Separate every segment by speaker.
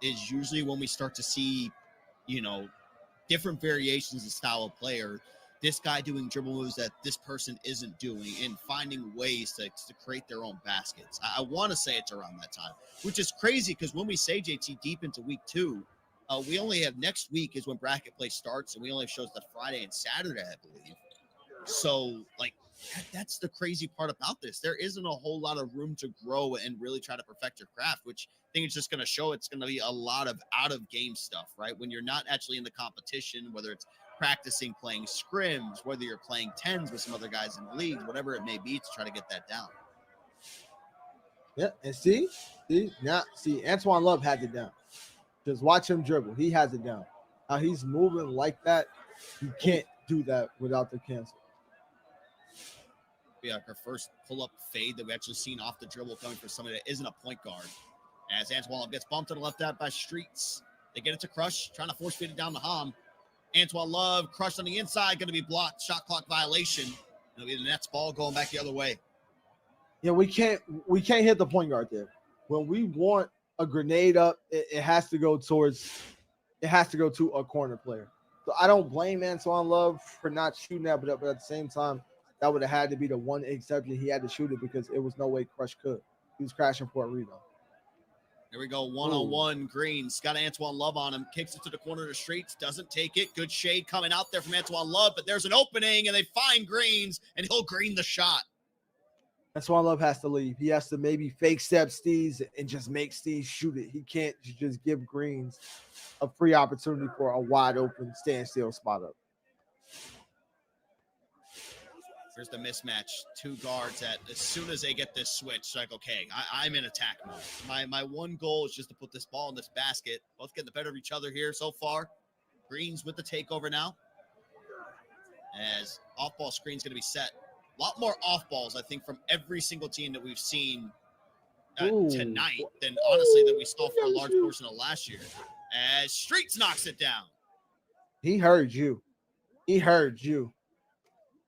Speaker 1: is usually when we start to see, you know, different variations of style of player. This guy doing dribble moves that this person isn't doing and finding ways to create their own baskets. I want to say it's around that time, which is crazy because when we say JT deep into week 2, we only have next week is when bracket play starts, and we only have shows the Friday and Saturday, I believe. So, like, that's the crazy part about this. There isn't a whole lot of room to grow and really try to perfect your craft, which I think it's just going to show it's going to be a lot of out of game stuff, right? When you're not actually in the competition, whether it's practicing playing scrims, whether you're playing tens with some other guys in the league, whatever it may be, to try to get that down.
Speaker 2: Yeah, and see, Antoine Love has it down. Just watch him dribble. He has it down. How he's moving like that, he can't do that without the cancel.
Speaker 1: Yeah, our first pull-up fade that we actually seen off the dribble coming from somebody that isn't a point guard. As Antoine Love gets bumped to the left out by Streets. They get it to Crush, trying to force feed it down to Ham. Antoine Love, crushed on the inside, going to be blocked. Shot clock violation. It'll be the Nets ball going back the other way.
Speaker 2: Yeah, we can't hit the point guard there. When we want a grenade up, it has to go to a corner player. So I don't blame Antoine Love for not shooting that, but at the same time, that would have had to be the one exception. He had to shoot it because it was no way Crush could. He was crashing for a rebound.
Speaker 1: There we go, one-on-one. Green's got Antoine Love on him. Kicks it to the corner of the Streets. Doesn't take it. Good shade coming out there from Antoine Love, but there's an opening, and they find Greens, and he'll green the shot.
Speaker 2: Antoine Love has to leave. He has to maybe fake step Steez and just make Steez shoot it. He can't just give Greens a free opportunity for a wide open standstill spot up.
Speaker 1: Here's the mismatch. Two guards that as soon as they get this switch, like, okay, I'm in attack mode. My one goal is just to put this ball in this basket. Both getting the better of each other here so far. Greens with the takeover now. As off-ball screen's going to be set. A lot more off-balls, I think, from every single team that we've seen tonight than, honestly, that we saw for a large portion of last year. As Streets knocks it down.
Speaker 2: He heard you. He heard you.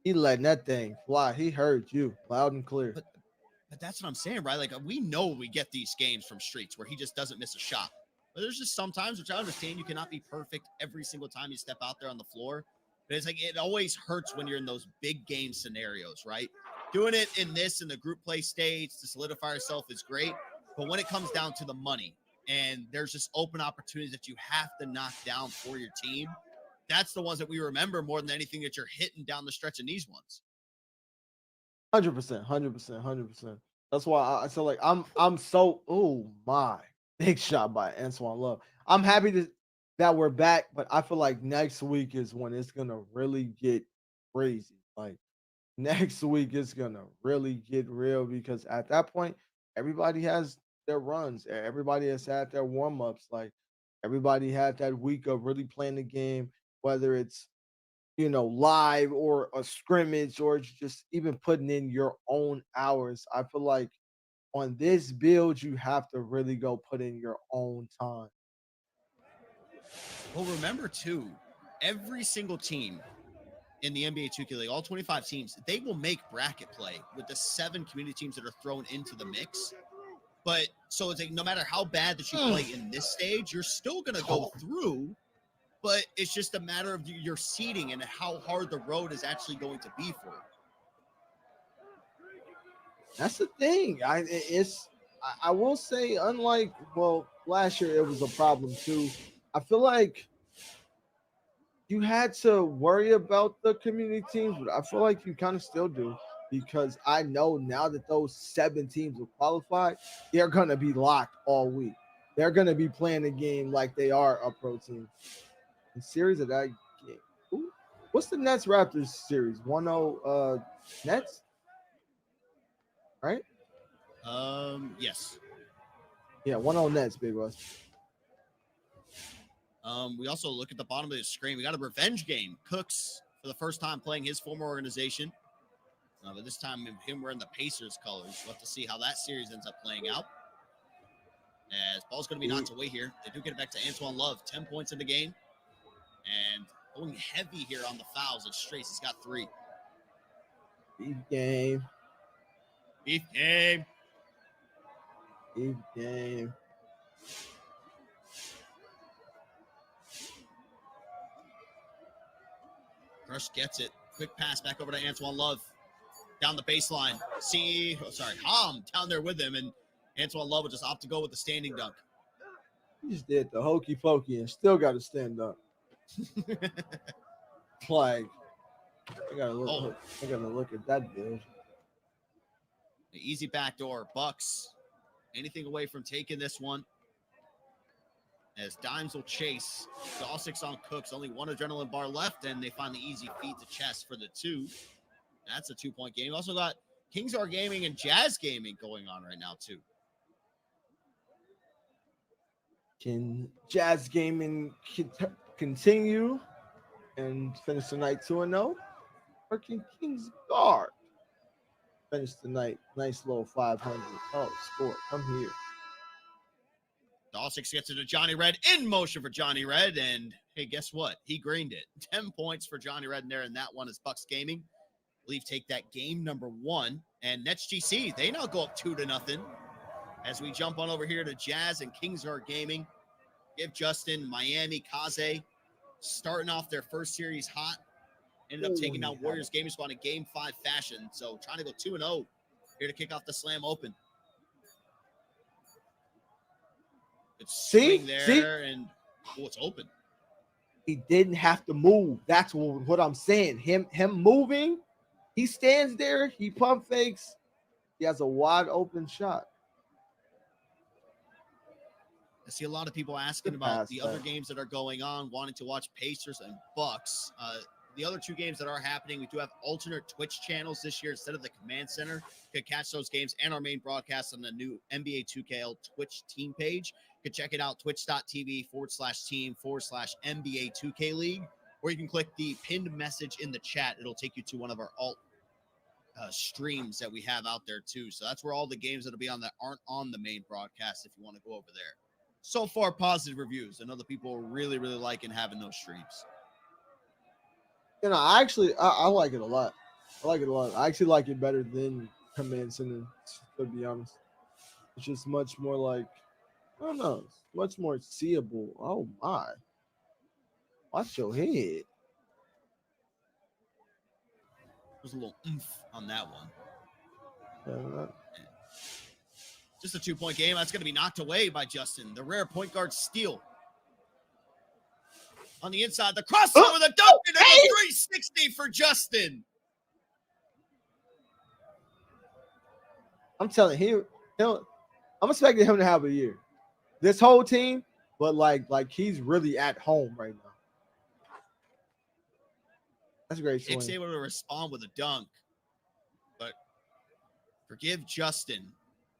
Speaker 2: He letting that thing fly. He heard you loud and clear.
Speaker 1: But that's what I'm saying, right? Like, we know we get these games from Streets where he just doesn't miss a shot. But there's just sometimes, which I understand, you cannot be perfect every single time you step out there on the floor. But it's like, it always hurts when you're in those big game scenarios, right? Doing it in the group play stage to solidify yourself is great. But when it comes down to the money and there's just open opportunities that you have to knock down for your team, that's the ones that we remember more than anything that you're hitting down the stretch in these ones.
Speaker 2: 100%. That's why I feel like I'm so, oh my, big shot by Antoine Love. I'm happy that we're back, but I feel like next week is when it's gonna really get crazy. Like next week is gonna really get real because at that point, everybody has their runs. Everybody has had their warm-ups. Like everybody had that week of really playing the game, whether it's live or a scrimmage or just even putting in your own hours. I feel like on this build, you have to really go put in your own time.
Speaker 1: Well, remember too, every single team in the NBA 2K League, all 25 teams, they will make bracket play with the 7 community teams that are thrown into the mix. But so it's like no matter how bad that you play in this stage, you're still going to go through. But it's just a matter of your seeding and how hard the road is actually going to be for you.
Speaker 2: That's the thing. I will say, unlike last year it was a problem too. I feel like you had to worry about the community teams, but I feel like you kind of still do because I know now that those 7 teams will qualify, they're gonna be locked all week. They're gonna be playing the game like they are a pro team. The series of that game. Ooh, what's the Nets Raptors series? 1-0 Nets? Right?
Speaker 1: Yes.
Speaker 2: Yeah, 1-0 Nets, Big Russ.
Speaker 1: We also look at the bottom of the screen. We got a revenge game. Cooks, for the first time, playing his former organization. But this time, him wearing the Pacers colors. We'll have to see how that series ends up playing out. As ball's going to be knocked away here. They do get it back to Antoine Love. 10 points in the game. And going heavy here on the fouls. It's Strace. He's got 3.
Speaker 2: Beef game.
Speaker 1: Beef game.
Speaker 2: Beef game.
Speaker 1: Rush gets it. Quick pass back over to Antoine Love. Down the baseline. Hom down there with him, and Antoine Love will just opt to go with the standing dunk.
Speaker 2: He just did the hokey pokey and still got to stand up. Like, I gotta look at that build.
Speaker 1: The easy backdoor. Bucks. Anything away from taking this one. As Dimes will chase. Dawsix on Cooks. Only one adrenaline bar left, and they find the easy feed to chest for the 2. That's a 2-point game. Also got Kings Are Gaming and Jazz Gaming going on right now, too.
Speaker 2: Can Jazz Gaming continue and finish the night 2-0? Or can Kings Guard finish the night nice low 500? Oh, score. Come here.
Speaker 1: Dawsix gets it to Johnny Red, in motion for Johnny Red, and hey, guess what? He greened it. 10 points for Johnny Red in there, and that one is Bucks Gaming. I believe take that game number 1, and Nets GC, they now go up 2-0 as we jump on over here to Jazz and Kings Are Gaming. Give Justin, Miami, Kaze starting off their first series hot. Ended up taking down Warriors Gaming Squad in Game 5 fashion, so trying to go 2-0 here to kick off the Slam Open. It's there, and it's open.
Speaker 2: He didn't have to move. That's what I'm saying. Him moving, he stands there, he pump fakes, he has a wide open shot.
Speaker 1: I see a lot of people asking about the other games that are going on, wanting to watch Pacers and Bucks. The other 2 games that are happening, we do have alternate Twitch channels this year instead of the Command Center. You can catch those games and our main broadcast on the new NBA 2KL Twitch team page. You can check it out, twitch.tv/team/NBA 2K League, or you can click the pinned message in the chat. It'll take you to one of our streams that we have out there too. So that's where all the games that'll be on that aren't on the main broadcast if you want to go over there. So far, positive reviews. I know the people are really, really liking having those streams.
Speaker 2: You know, I like it a lot. I actually like it better than Command Center, to be honest. It's just much more like, I don't know, it's much more seeable. Oh my. Watch your head.
Speaker 1: There's a little oomph on that one. Just a 2-point game. That's going to be knocked away by Justin. The rare point guard steal. On the inside, the crossover, the dunk, and a 360 for Justin.
Speaker 2: I'm telling you, I'm expecting him to have a year. This whole team, but like he's really at home right now. That's a great swing.
Speaker 1: Nick's able to respond with a dunk, but forgive Justin,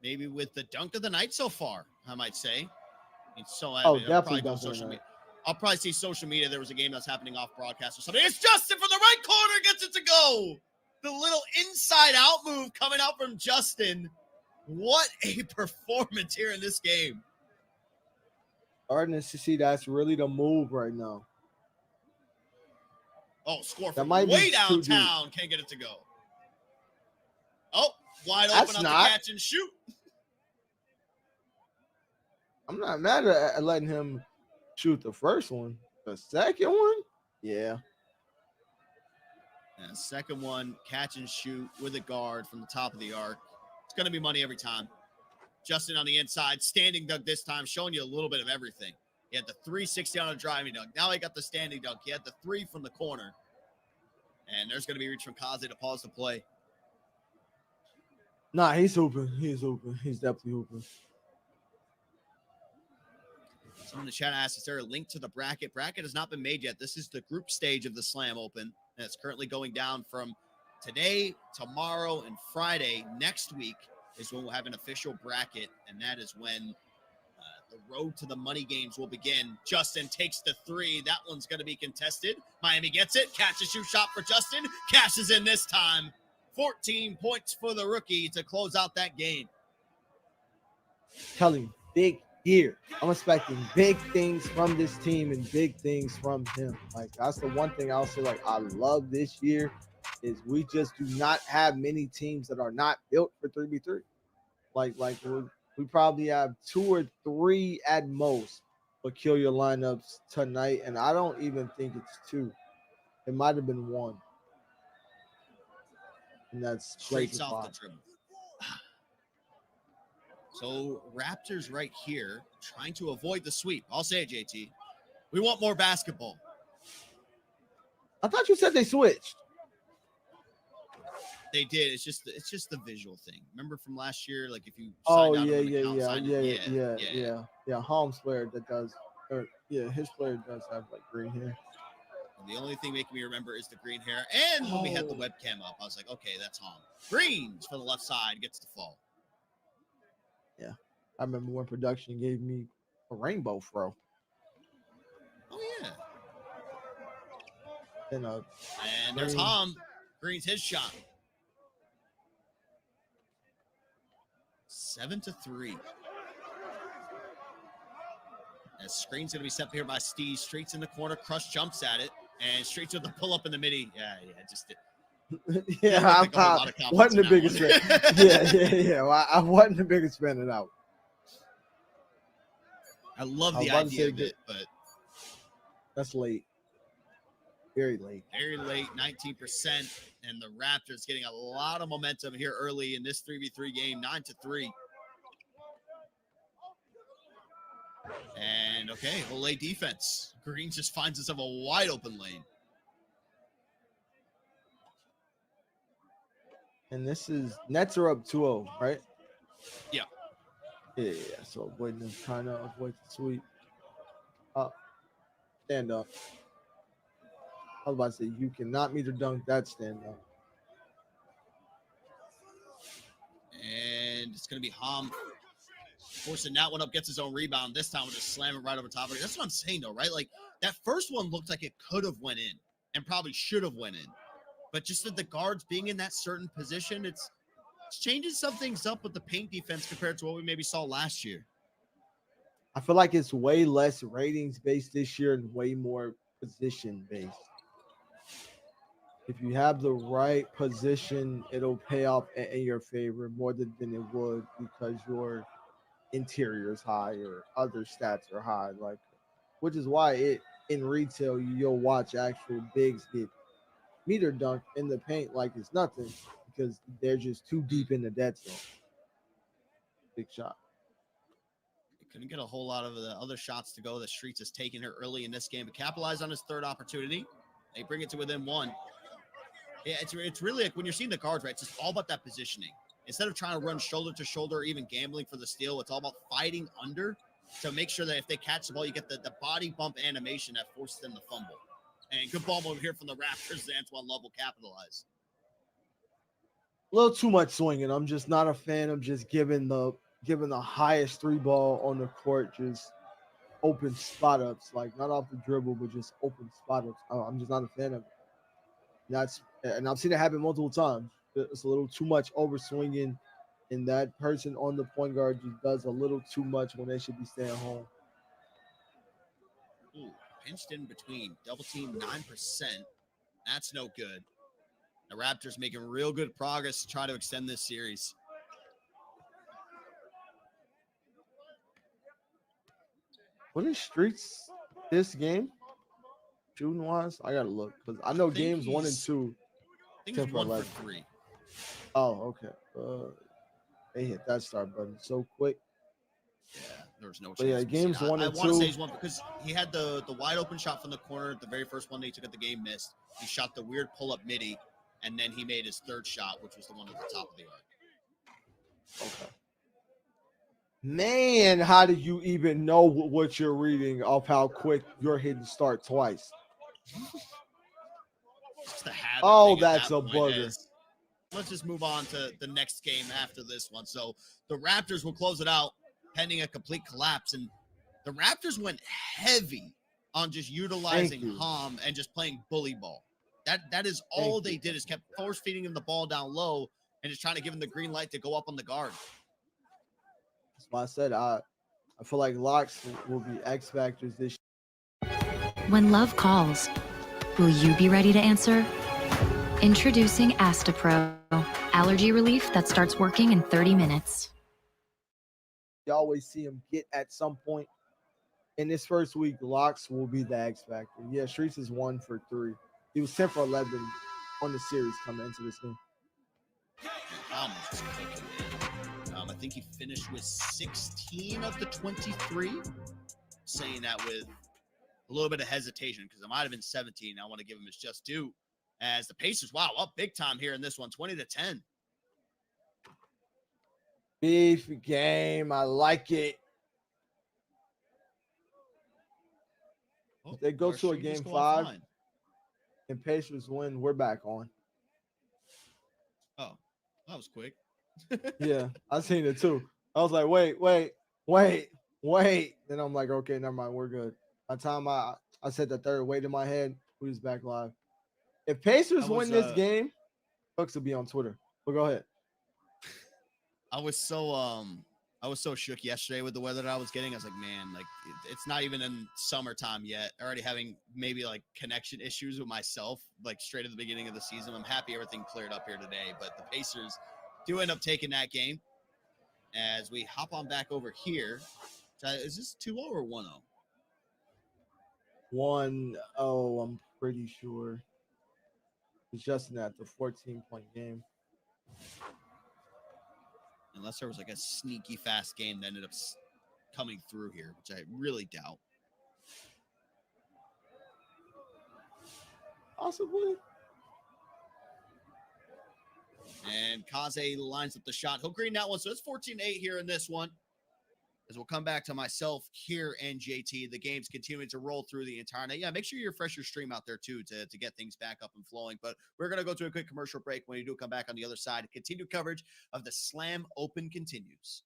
Speaker 1: maybe with the dunk of the night so far, I might say.
Speaker 2: Definitely.
Speaker 1: I'll probably see social media. There was a game that's happening off broadcast or something. It's Justin from the right corner, gets it to go. The little inside out move coming out from Justin. What a performance here in this game.
Speaker 2: Starting to see that's really the move right now.
Speaker 1: Oh, score from way downtown. Can't get it to go. Oh, wide open on the catch and shoot.
Speaker 2: I'm not mad at letting him shoot the first one. The second one? Yeah.
Speaker 1: And the second one, catch and shoot with a guard from the top of the arc. It's going to be money every time. Justin on the inside, standing dunk this time, showing you a little bit of everything. He had the 360 on a driving dunk. Now he got the standing dunk. He had the 3 from the corner. And there's going to be a reach from Kaze to pause the play.
Speaker 2: Nah, he's hooping. He's definitely hooping.
Speaker 1: Someone in the chat asked, is there a link to the bracket? Bracket has not been made yet. This is the group stage of the Slam Open. And it's currently going down from today, tomorrow, and Friday. Next week is when we'll have an official bracket, and that is when the road to the money games will begin. Justin takes the 3. That one's going to be contested. Miami gets it. Catch a shoot shot for Justin. Cashes in this time. 14 points for the rookie to close out that game.
Speaker 2: Telling you, big year. I'm expecting big things from this team and big things from him. Like, that's the one thing I'll say, like, I love this year is we just do not have many teams that are not built for 3v3. Like we probably have 2 or 3 at most peculiar lineups tonight, and I don't even think it's 2. It might have been one, and that's
Speaker 1: Streaks
Speaker 2: Blazers
Speaker 1: off the
Speaker 2: five.
Speaker 1: dribble. So Raptors right here trying to avoid the sweep. I'll say it, JT. We want more basketball.
Speaker 2: I thought you said they switched.
Speaker 1: They did. It's just the visual thing. Remember from last year, like if you
Speaker 2: Oh
Speaker 1: signed out of
Speaker 2: yeah,
Speaker 1: an
Speaker 2: yeah,
Speaker 1: account,
Speaker 2: yeah,
Speaker 1: signed
Speaker 2: yeah,
Speaker 1: it.
Speaker 2: yeah,
Speaker 1: Yeah.
Speaker 2: yeah, yeah. Holmes player that does, or yeah, his player does have like green hair.
Speaker 1: And the only thing making me remember is the green hair. And when we had the
Speaker 2: Oh.
Speaker 1: webcam up, I was like, okay, that's Hom. Greens for the left side gets the fall.
Speaker 2: Yeah, I remember when production gave me a rainbow throw.
Speaker 1: Oh yeah.
Speaker 2: And
Speaker 1: And there's
Speaker 2: green.
Speaker 1: Hom. Green's his shot. 7-3. As screen's going to be set here by Steve. Streets in the corner. Crush jumps at it. And Streets with the pull up in the midi. Yeah, just
Speaker 2: Yeah,
Speaker 1: I'm not
Speaker 2: wasn't the biggest fan. Yeah. Well, I wasn't the biggest fan of that.
Speaker 1: I love
Speaker 2: I was
Speaker 1: the
Speaker 2: about to
Speaker 1: idea
Speaker 2: say
Speaker 1: of it, but
Speaker 2: that's late. Very late.
Speaker 1: very late, 19%. And the Raptors getting a lot of momentum here early in this 3v3 game, 9-3. And okay, Olay defense. Green just finds himself a wide open lane.
Speaker 2: And this is Nets are up 2-0, right?
Speaker 1: Yeah.
Speaker 2: Yeah. So avoiding them, trying to avoid the sweep. Stand up. I was about to say you cannot meter dunk that stand up.
Speaker 1: And it's going to be Hom forcing that one up, gets his own rebound. This time we'll just slam it right over top of it. That's what I'm saying, though, right? Like, that first one looked like it could have went in and probably should have went in. But just with the guards being in that certain position, it's changing some things up with the paint defense compared to what we maybe saw last year.
Speaker 2: I feel like it's way less ratings based this year and way more position based. If you have the right position, it'll pay off in your favor more than it would because your interior is high or other stats are high. Like, which is why in retail you'll watch actual bigs get meter dunk in the paint like it's nothing because they're just too deep in the dead zone. Big shot.
Speaker 1: Couldn't get a whole lot of the other shots to go. The Streets has taken her early in this game, but capitalized on his third opportunity. They bring it to within one. Yeah, it's really like when you're seeing the guards, right? It's just all about that positioning. Instead of trying to run shoulder to shoulder or even gambling for the steal, it's all about fighting under to make sure that if they catch the ball, you get the body bump animation that forces them to fumble. And good ball over here from the Raptors. Antoine Love will capitalize.
Speaker 2: A little too much swinging. I'm just not a fan of just giving the highest three ball on the court, just open spot ups, like not off the dribble, but just open spot ups. I'm just not a fan of it. And I've seen it happen multiple times. It's a little too much over swinging, and that person on the point guard just does a little too much when they should be staying home.
Speaker 1: Ooh, pinched in between. Double team 9%. That's no good. The Raptors making real good progress to try to extend this series.
Speaker 2: What is Streets this game? Shooting wise, I gotta look because I know games 1 and 2.
Speaker 1: I think
Speaker 2: 10
Speaker 1: he's
Speaker 2: for
Speaker 1: 1
Speaker 2: 11.
Speaker 1: for 3.
Speaker 2: Oh, okay. They hit that start button so quick.
Speaker 1: Yeah, there was no chance.
Speaker 2: But yeah, games 1
Speaker 1: I
Speaker 2: and 2.
Speaker 1: want to say he's one because he had the wide open shot from the corner. The very first one that he took at the game missed. He shot the weird pull up midi, and then he made his third shot, which was the one at the top of the arc.
Speaker 2: Okay. Man, how do you even know what you're reading of how quick you're hitting start twice?
Speaker 1: Just a habit.
Speaker 2: Oh, that's a bugger.
Speaker 1: Let's just move on to the next game after this one. So the Raptors will close it out pending a complete collapse. And the Raptors went heavy on just utilizing Hom and just playing bully ball. That is all they did is kept force feeding him the ball down low and just trying to give him the green light to go up on the guard.
Speaker 2: That's why I said I feel like locks will be X factors this year.
Speaker 3: When love calls, will you be ready to answer? Introducing Astapro, allergy relief that starts working in 30 minutes.
Speaker 2: You always see him get at some point. In this first week, locks will be the X factor. Yeah, Streets is 1 for 3. He was 10 for 11 on the series coming into this game.
Speaker 1: Almost just cooking, man. I think he finished with 16 of the 23. Saying that with a little bit of hesitation because it might have been 17. I want to give him his just due. As the Pacers, wow, up big time here in this one, 20-10.
Speaker 2: Beef game. I like it. If they go to a game 5 and Pacers win, we're back on.
Speaker 1: Oh, that was quick.
Speaker 2: Yeah, I seen it too. I was like, wait. Then I'm like, okay, never mind, we're good. By the time I said the third weight in my head, we was back live. If Pacers win this game, Hooks will be on Twitter. But go ahead.
Speaker 1: I was so shook yesterday with the weather that I was getting. I was like, man, like it's not even in summertime yet. Already having maybe like connection issues with myself, like straight at the beginning of the season. I'm happy everything cleared up here today, but the Pacers do end up taking that game. As we hop on back over here, is this 2-0 or 1-0?
Speaker 2: 1-0, I'm pretty sure. It's Justin at the 14-point game.
Speaker 1: Unless there was like a sneaky fast game that ended up coming through here, which I really doubt.
Speaker 2: Possibly.
Speaker 1: And Kaze lines up the shot. He'll green that one. So it's 14-8 here in this one. As we'll come back to myself here and JT. The game's continuing to roll through the entire night. Yeah, make sure you refresh your stream out there too to get things back up and flowing. But we're going to go to a quick commercial break. When you do come back on the other side, continued coverage of the Slam Open continues.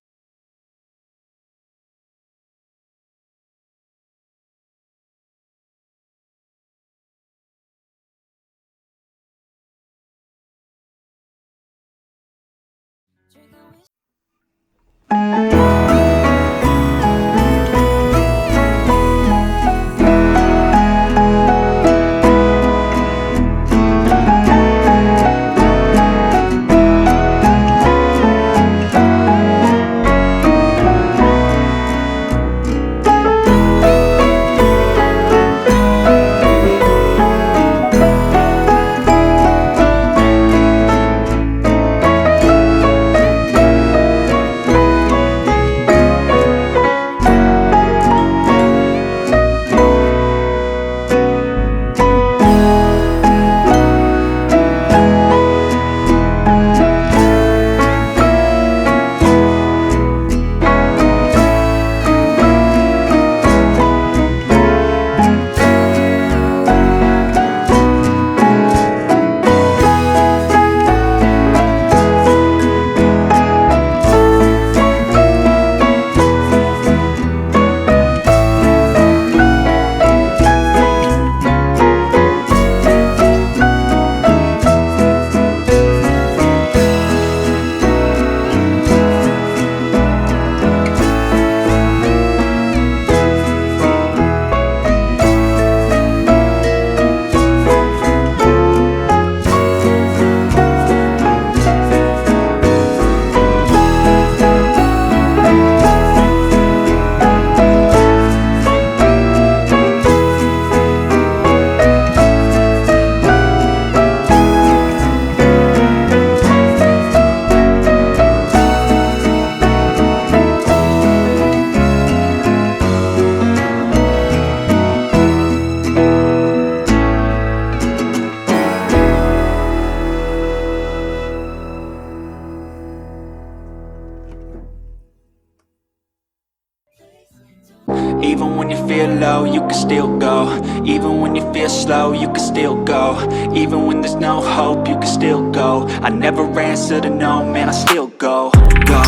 Speaker 4: Even when you feel low, you can still go. Even when you feel slow, you can still go. Even when there's no hope, you can still go. I never answer to no, man, I still go. Go,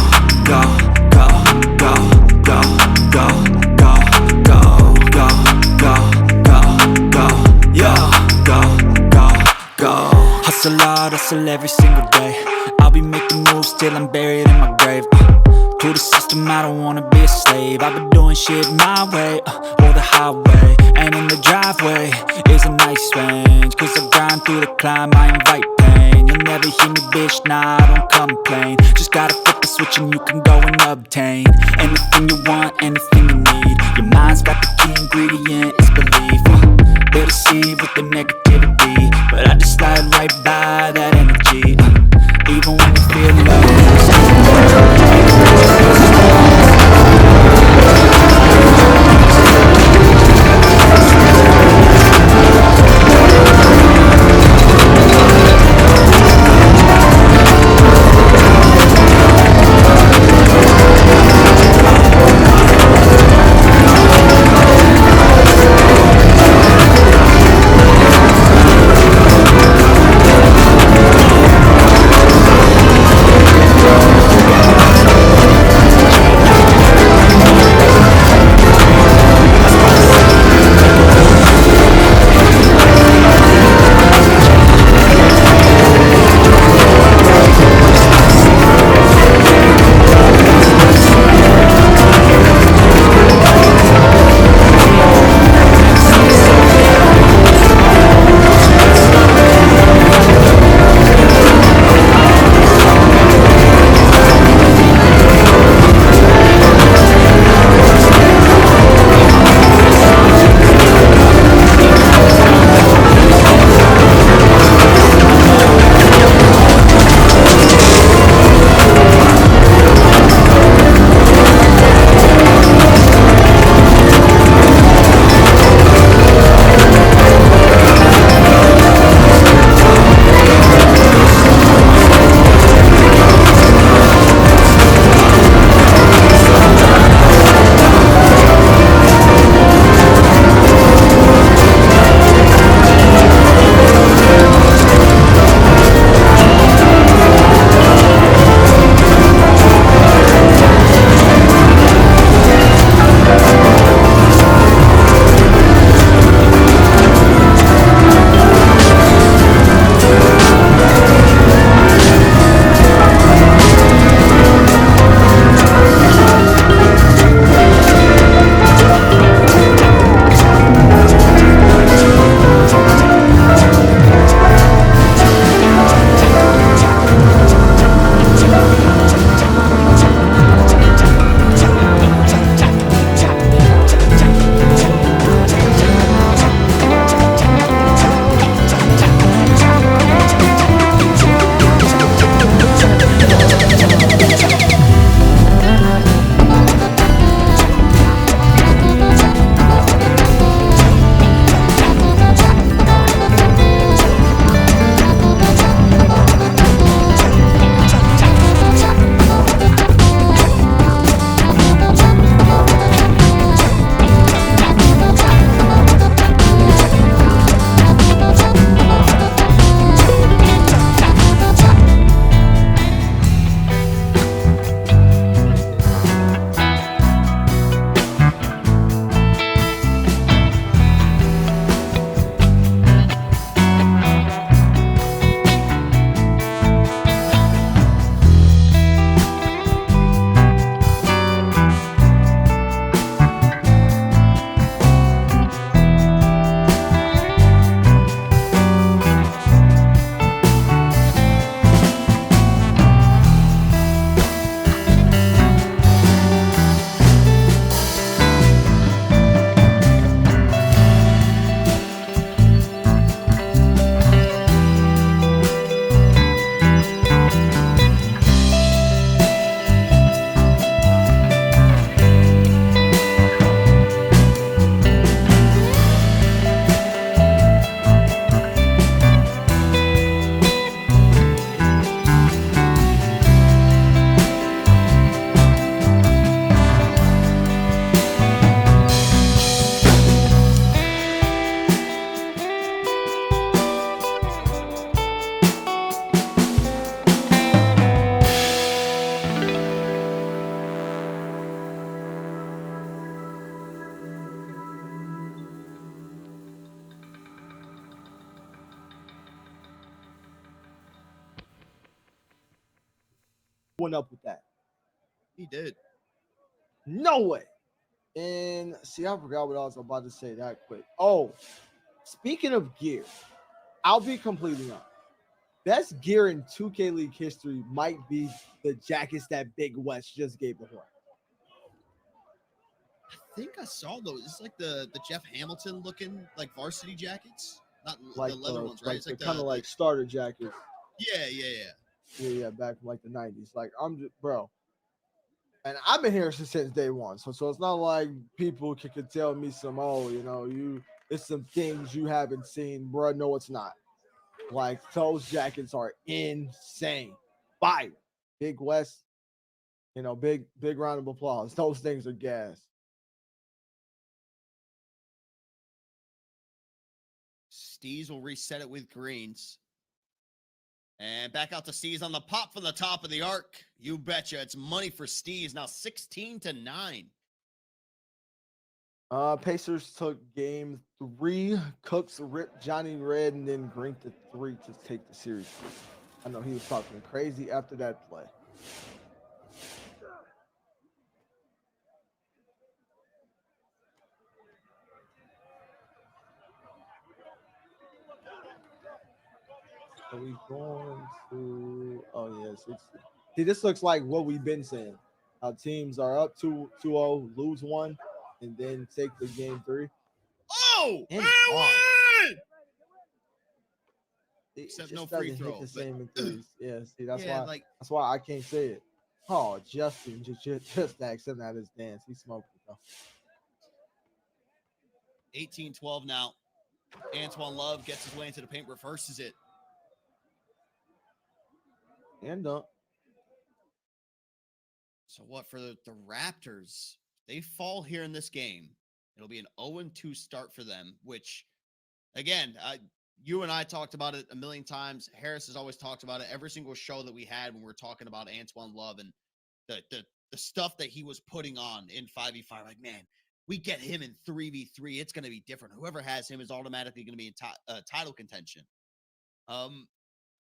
Speaker 4: go, go, go, go, go, go, go, go, go, go, go, yo, go, go, go. Hustle hard, hustle every single day. I'll be making moves till I'm buried in my grave. To the system, I don't wanna be a slave. I've been doing shit my way, or the highway. And in the driveway is a nice range. Cause I grind through the climb, I invite pain. You'll never hear me, bitch, nah, I don't complain. Just gotta flip the switch and you can go and obtain anything you want, anything you need. Your mind's got the key ingredient, it's belief. They deceive with the negativity.
Speaker 2: went up with that.
Speaker 1: He did.
Speaker 2: No way. And see, I forgot what I was about to say that quick. Oh, speaking of gear, I'll be completely honest. Best gear in 2K League history might be the jackets that Big West just gave the Horn.
Speaker 1: I think I saw those. It's like the Jeff Hamilton looking like varsity jackets, not
Speaker 2: Like
Speaker 1: the leather ones, right?
Speaker 2: Like
Speaker 1: It's
Speaker 2: the
Speaker 1: like
Speaker 2: kind of like starter jackets.
Speaker 1: Yeah.
Speaker 2: Back from like the 90s. Like I'm just bro. And I've been here since day one. So it's not like people can tell me it's some things you haven't seen, bro. No, it's not. Like those jackets are insane. Fire. Big West, big round of applause. Those things are gas.
Speaker 1: Steez will reset it with greens. And back out to Steez on the pop from the top of the arc. You betcha. It's money for Steez. Now 16-9.
Speaker 2: Pacers took game 3. Cooks ripped Johnny Red and then Green to 3 to take the series. I know he was talking crazy after that play. Are we going to? Oh yeah, 60. See, this looks like what we've been saying. How teams are up 2-0, lose 1, and then take the game 3.
Speaker 1: Oh,
Speaker 2: and
Speaker 1: one.
Speaker 2: It
Speaker 1: Except
Speaker 2: just
Speaker 1: no free
Speaker 2: doesn't
Speaker 1: throw.
Speaker 2: hit the same in threes. Yeah, see, that's
Speaker 1: Yeah,
Speaker 2: that's why I can't say it. Oh, Justin just accepting out his dance. He smoked it though.
Speaker 1: 18-12 now. Antoine Love gets his way into the paint, reverses it.
Speaker 2: And dunk.
Speaker 1: So what for the Raptors? They fall here in this game. It'll be an 0-2 start for them, which, again, you and I talked about it a million times. Harris has always talked about it. Every single show that we had when we were talking about Antoine Love and the stuff that he was putting on in 5v5, like, man, we get him in 3v3, it's going to be different. Whoever has him is automatically going to be in title contention.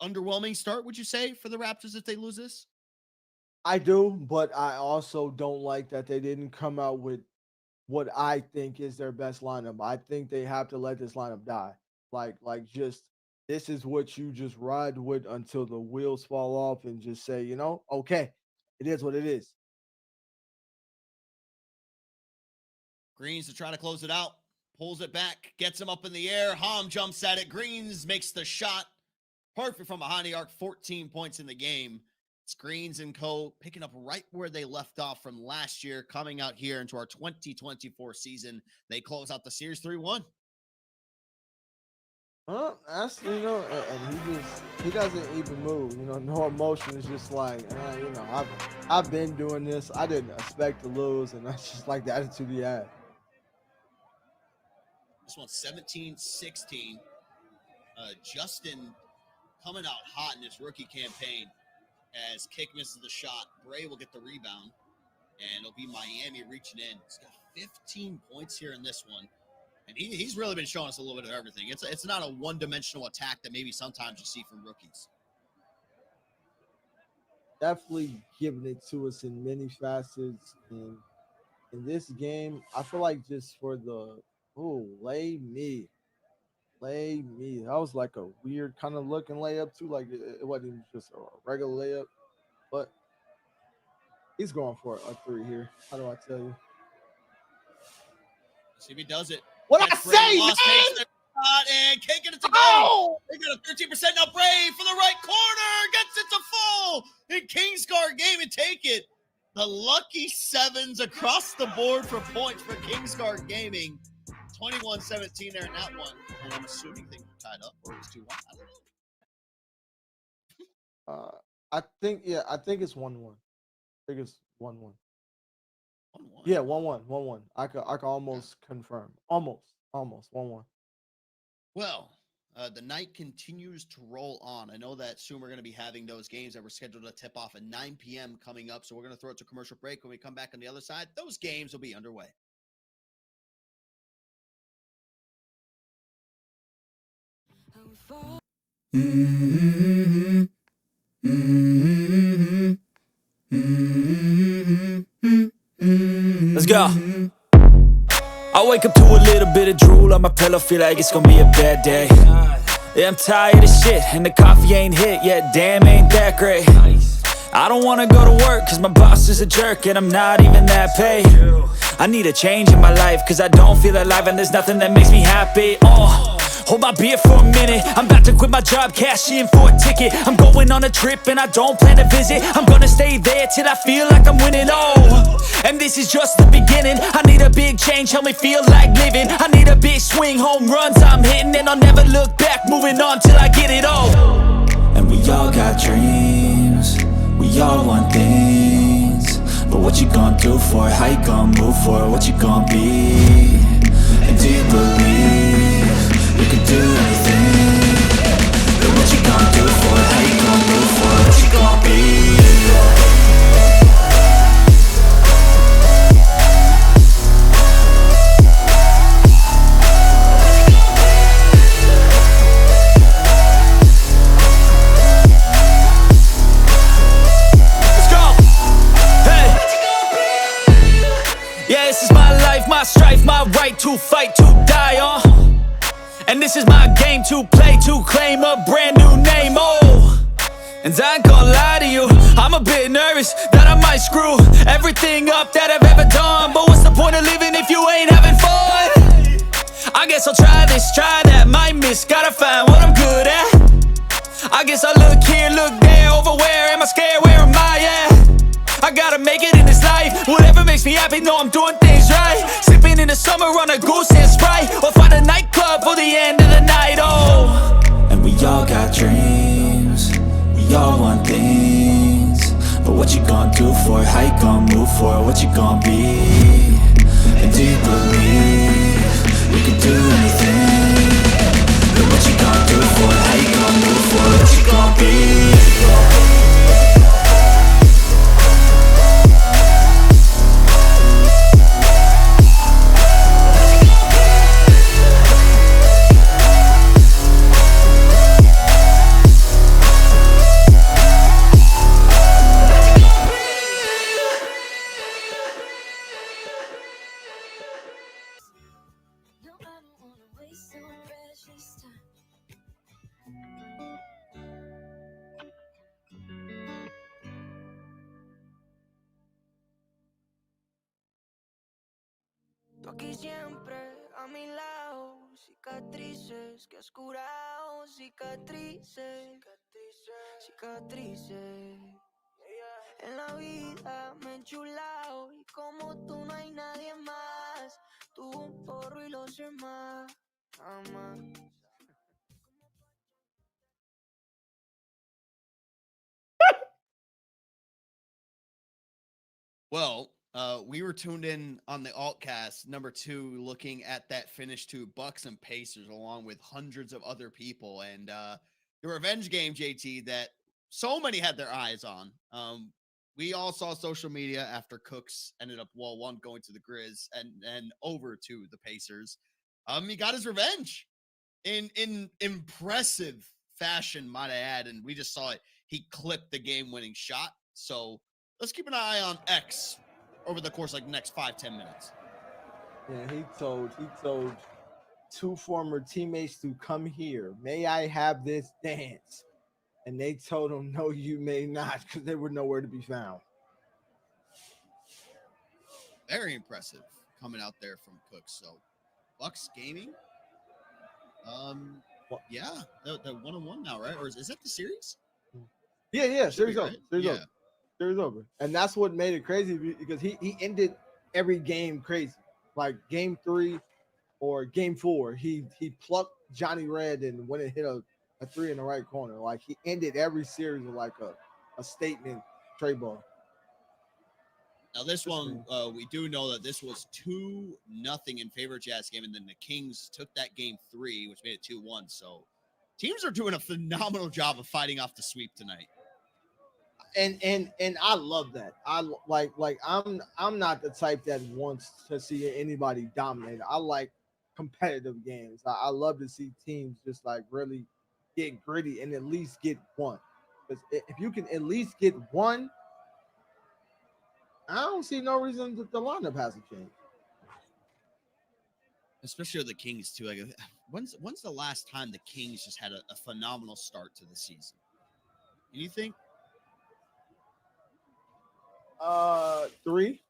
Speaker 1: Underwhelming start, would you say, for the Raptors if they lose this?
Speaker 2: I do, but I also don't like that they didn't come out with what I think is their best lineup. I think they have to let this lineup die. Like just this is what you just ride with until the wheels fall off and just say, okay, it is what it is.
Speaker 1: Greens to try to close it out. Pulls it back, gets him up in the air. Hom jumps at it. Greens makes the shot. Perfect from behind the arc. 14 points in the game. It's Greens and co. picking up right where they left off from last year, coming out here into our 2024 season. They close out the series 3-1.
Speaker 2: That's and he doesn't even move. No emotion. It's just like I've been doing this. I didn't expect to lose, and that's just like the attitude he had.
Speaker 1: This one's 17-16. Justin coming out hot in this rookie campaign as Kick misses the shot. Bray will get the rebound, and it'll be Miami reaching in. He's got 15 points here in this one, and he's really been showing us a little bit of everything. It's not a one-dimensional attack that maybe sometimes you see from rookies.
Speaker 2: Definitely giving it to us in many facets. And in this game, I feel like just for lay me. That was like a weird kind of looking layup too. Like it wasn't even just a regular layup, but he's going for a 3 here. How do I tell you?
Speaker 1: See if he does it.
Speaker 2: What I say, man?
Speaker 1: Takes the shot and can't get it to go.
Speaker 2: Oh!
Speaker 1: They got a 13% now. Bray for the right corner. Gets it to fall. And Kingsguard game and take it. The lucky sevens across the board for points for Kingsguard Gaming. 21-17 there in that one. And I'm assuming things were tied up or it was 2-1. I don't know.
Speaker 2: I think it's 1-1. I think it's 1-1.
Speaker 1: 1-1.
Speaker 2: Yeah, 1-1. I can almost confirm. Almost 1-1.
Speaker 1: Well, the night continues to roll on. I know that soon we're going to be having those games that were scheduled to tip off at 9 p.m. coming up. So we're going to throw it to commercial break. When we come back on the other side, those games will be underway.
Speaker 5: Mm-hmm. Mm-hmm.
Speaker 4: go. I wake up to a little bit of drool on my pillow, feel like it's gonna be a bad day. Yeah, I'm tired of shit, and the coffee ain't hit yet, damn, ain't that great. I don't wanna go to work, cause my boss is a jerk, and I'm not even that paid. I need a change in my life, cause I don't feel alive, and there's nothing that makes me happy. Hold my beer for a minute, I'm about to quit my job, cash in for a ticket. I'm going on a trip and I don't plan to visit. I'm gonna stay there till I feel like I'm winning, and this is just the beginning. I need a big change, help me feel like living. I need a big swing, home runs I'm hitting, and I'll never look back, moving on till I get it all. And we all got dreams, we all want things, but what you gonna do for it? How you gonna move for it? What you gonna be? And do you believe you can do anything? But what you gonna do for it? How you gonna move for it? What you gonna be? My strife, my right to fight, to die on. And this is my game to play, to claim a brand new name, And I ain't gonna lie to you, I'm a bit nervous that I might screw everything up that I've ever done. But what's the point of living if you ain't having fun? I guess I'll try this, try that, might miss, gotta find what I'm good at. I guess I look here, look there, over where am I scared, where am I at? I gotta make it in this life, whatever makes me happy, know I'm doing things right. Sipping in the summer on a goose and Sprite, or find a nightclub for the end of the night, And we all got dreams, we all want things, but what you gonna do for it? How you gonna move for it? What you gonna be? And do you believe you can do anything? But what you gonna do for it? How you gonna move for it? What you gonna be?
Speaker 5: Tú aquí siempre a mi lado, cicatrices que has curado, cicatrices, cicatrices. En la vida me he enchulado y como tú no hay nadie más. Tú un porro y los demás, jamás.
Speaker 1: Well, we were tuned in on the Altcast number 2, looking at that finish to Bucks and Pacers, along with hundreds of other people, and the revenge game, JT, that so many had their eyes on. We all saw social media after Cooks ended up one going to the Grizz and over to the Pacers. He got his revenge in impressive fashion, might I add, and we just saw it. He clipped the game-winning shot. So let's keep an eye on X over the course of the next 5-10 minutes.
Speaker 2: Yeah, he told 2 former teammates to come here. May I have this dance? And they told him, no, you may not, because they were nowhere to be found.
Speaker 1: Very impressive coming out there from Cooks. So Bucks Gaming. Yeah, the 1-1 now, right? Or is that the series?
Speaker 2: Yeah, series over.
Speaker 1: Right?
Speaker 2: Series over. And that's what made it crazy, because he ended every game crazy. Like game 3 or game 4, he plucked Johnny Red and went and hit a 3 in the right corner. Like he ended every series with like a statement trade ball.
Speaker 1: Now this one, we do know that this was 2-0 in favor of Jazz game, and then the Kings took that game 3, which made it 2-1. So teams are doing a phenomenal job of fighting off the sweep tonight.
Speaker 2: And I love that. I like I'm not the type that wants to see anybody dominate. I like competitive games. I love to see teams just like really get gritty and at least get one. Because if you can at least get one, I don't see no reason that the lineup hasn't changed.
Speaker 1: Especially with the Kings too. Like, when's the last time the Kings just had a phenomenal start to the season? Do you think?
Speaker 2: 3,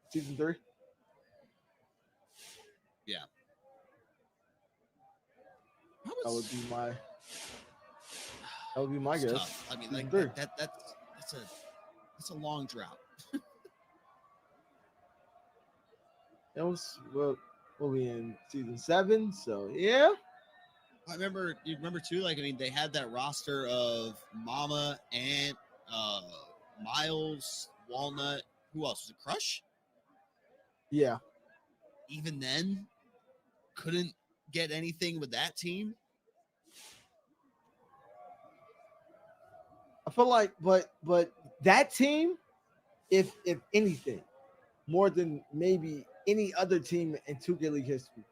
Speaker 2: season 3.
Speaker 1: Yeah.
Speaker 2: That would be my guess.
Speaker 1: Tough. I mean, like
Speaker 2: Season 3.
Speaker 1: that's a long drought.
Speaker 2: That was we'll be in season 7, so yeah.
Speaker 1: You remember too, like, I mean, they had that roster of Mama, Ant, Miles, Walnut. Who else? Was it Crush?
Speaker 2: Yeah.
Speaker 1: Even then, couldn't get anything with that team.
Speaker 2: I feel like, but that team, if anything, more than maybe any other team in 2K League history,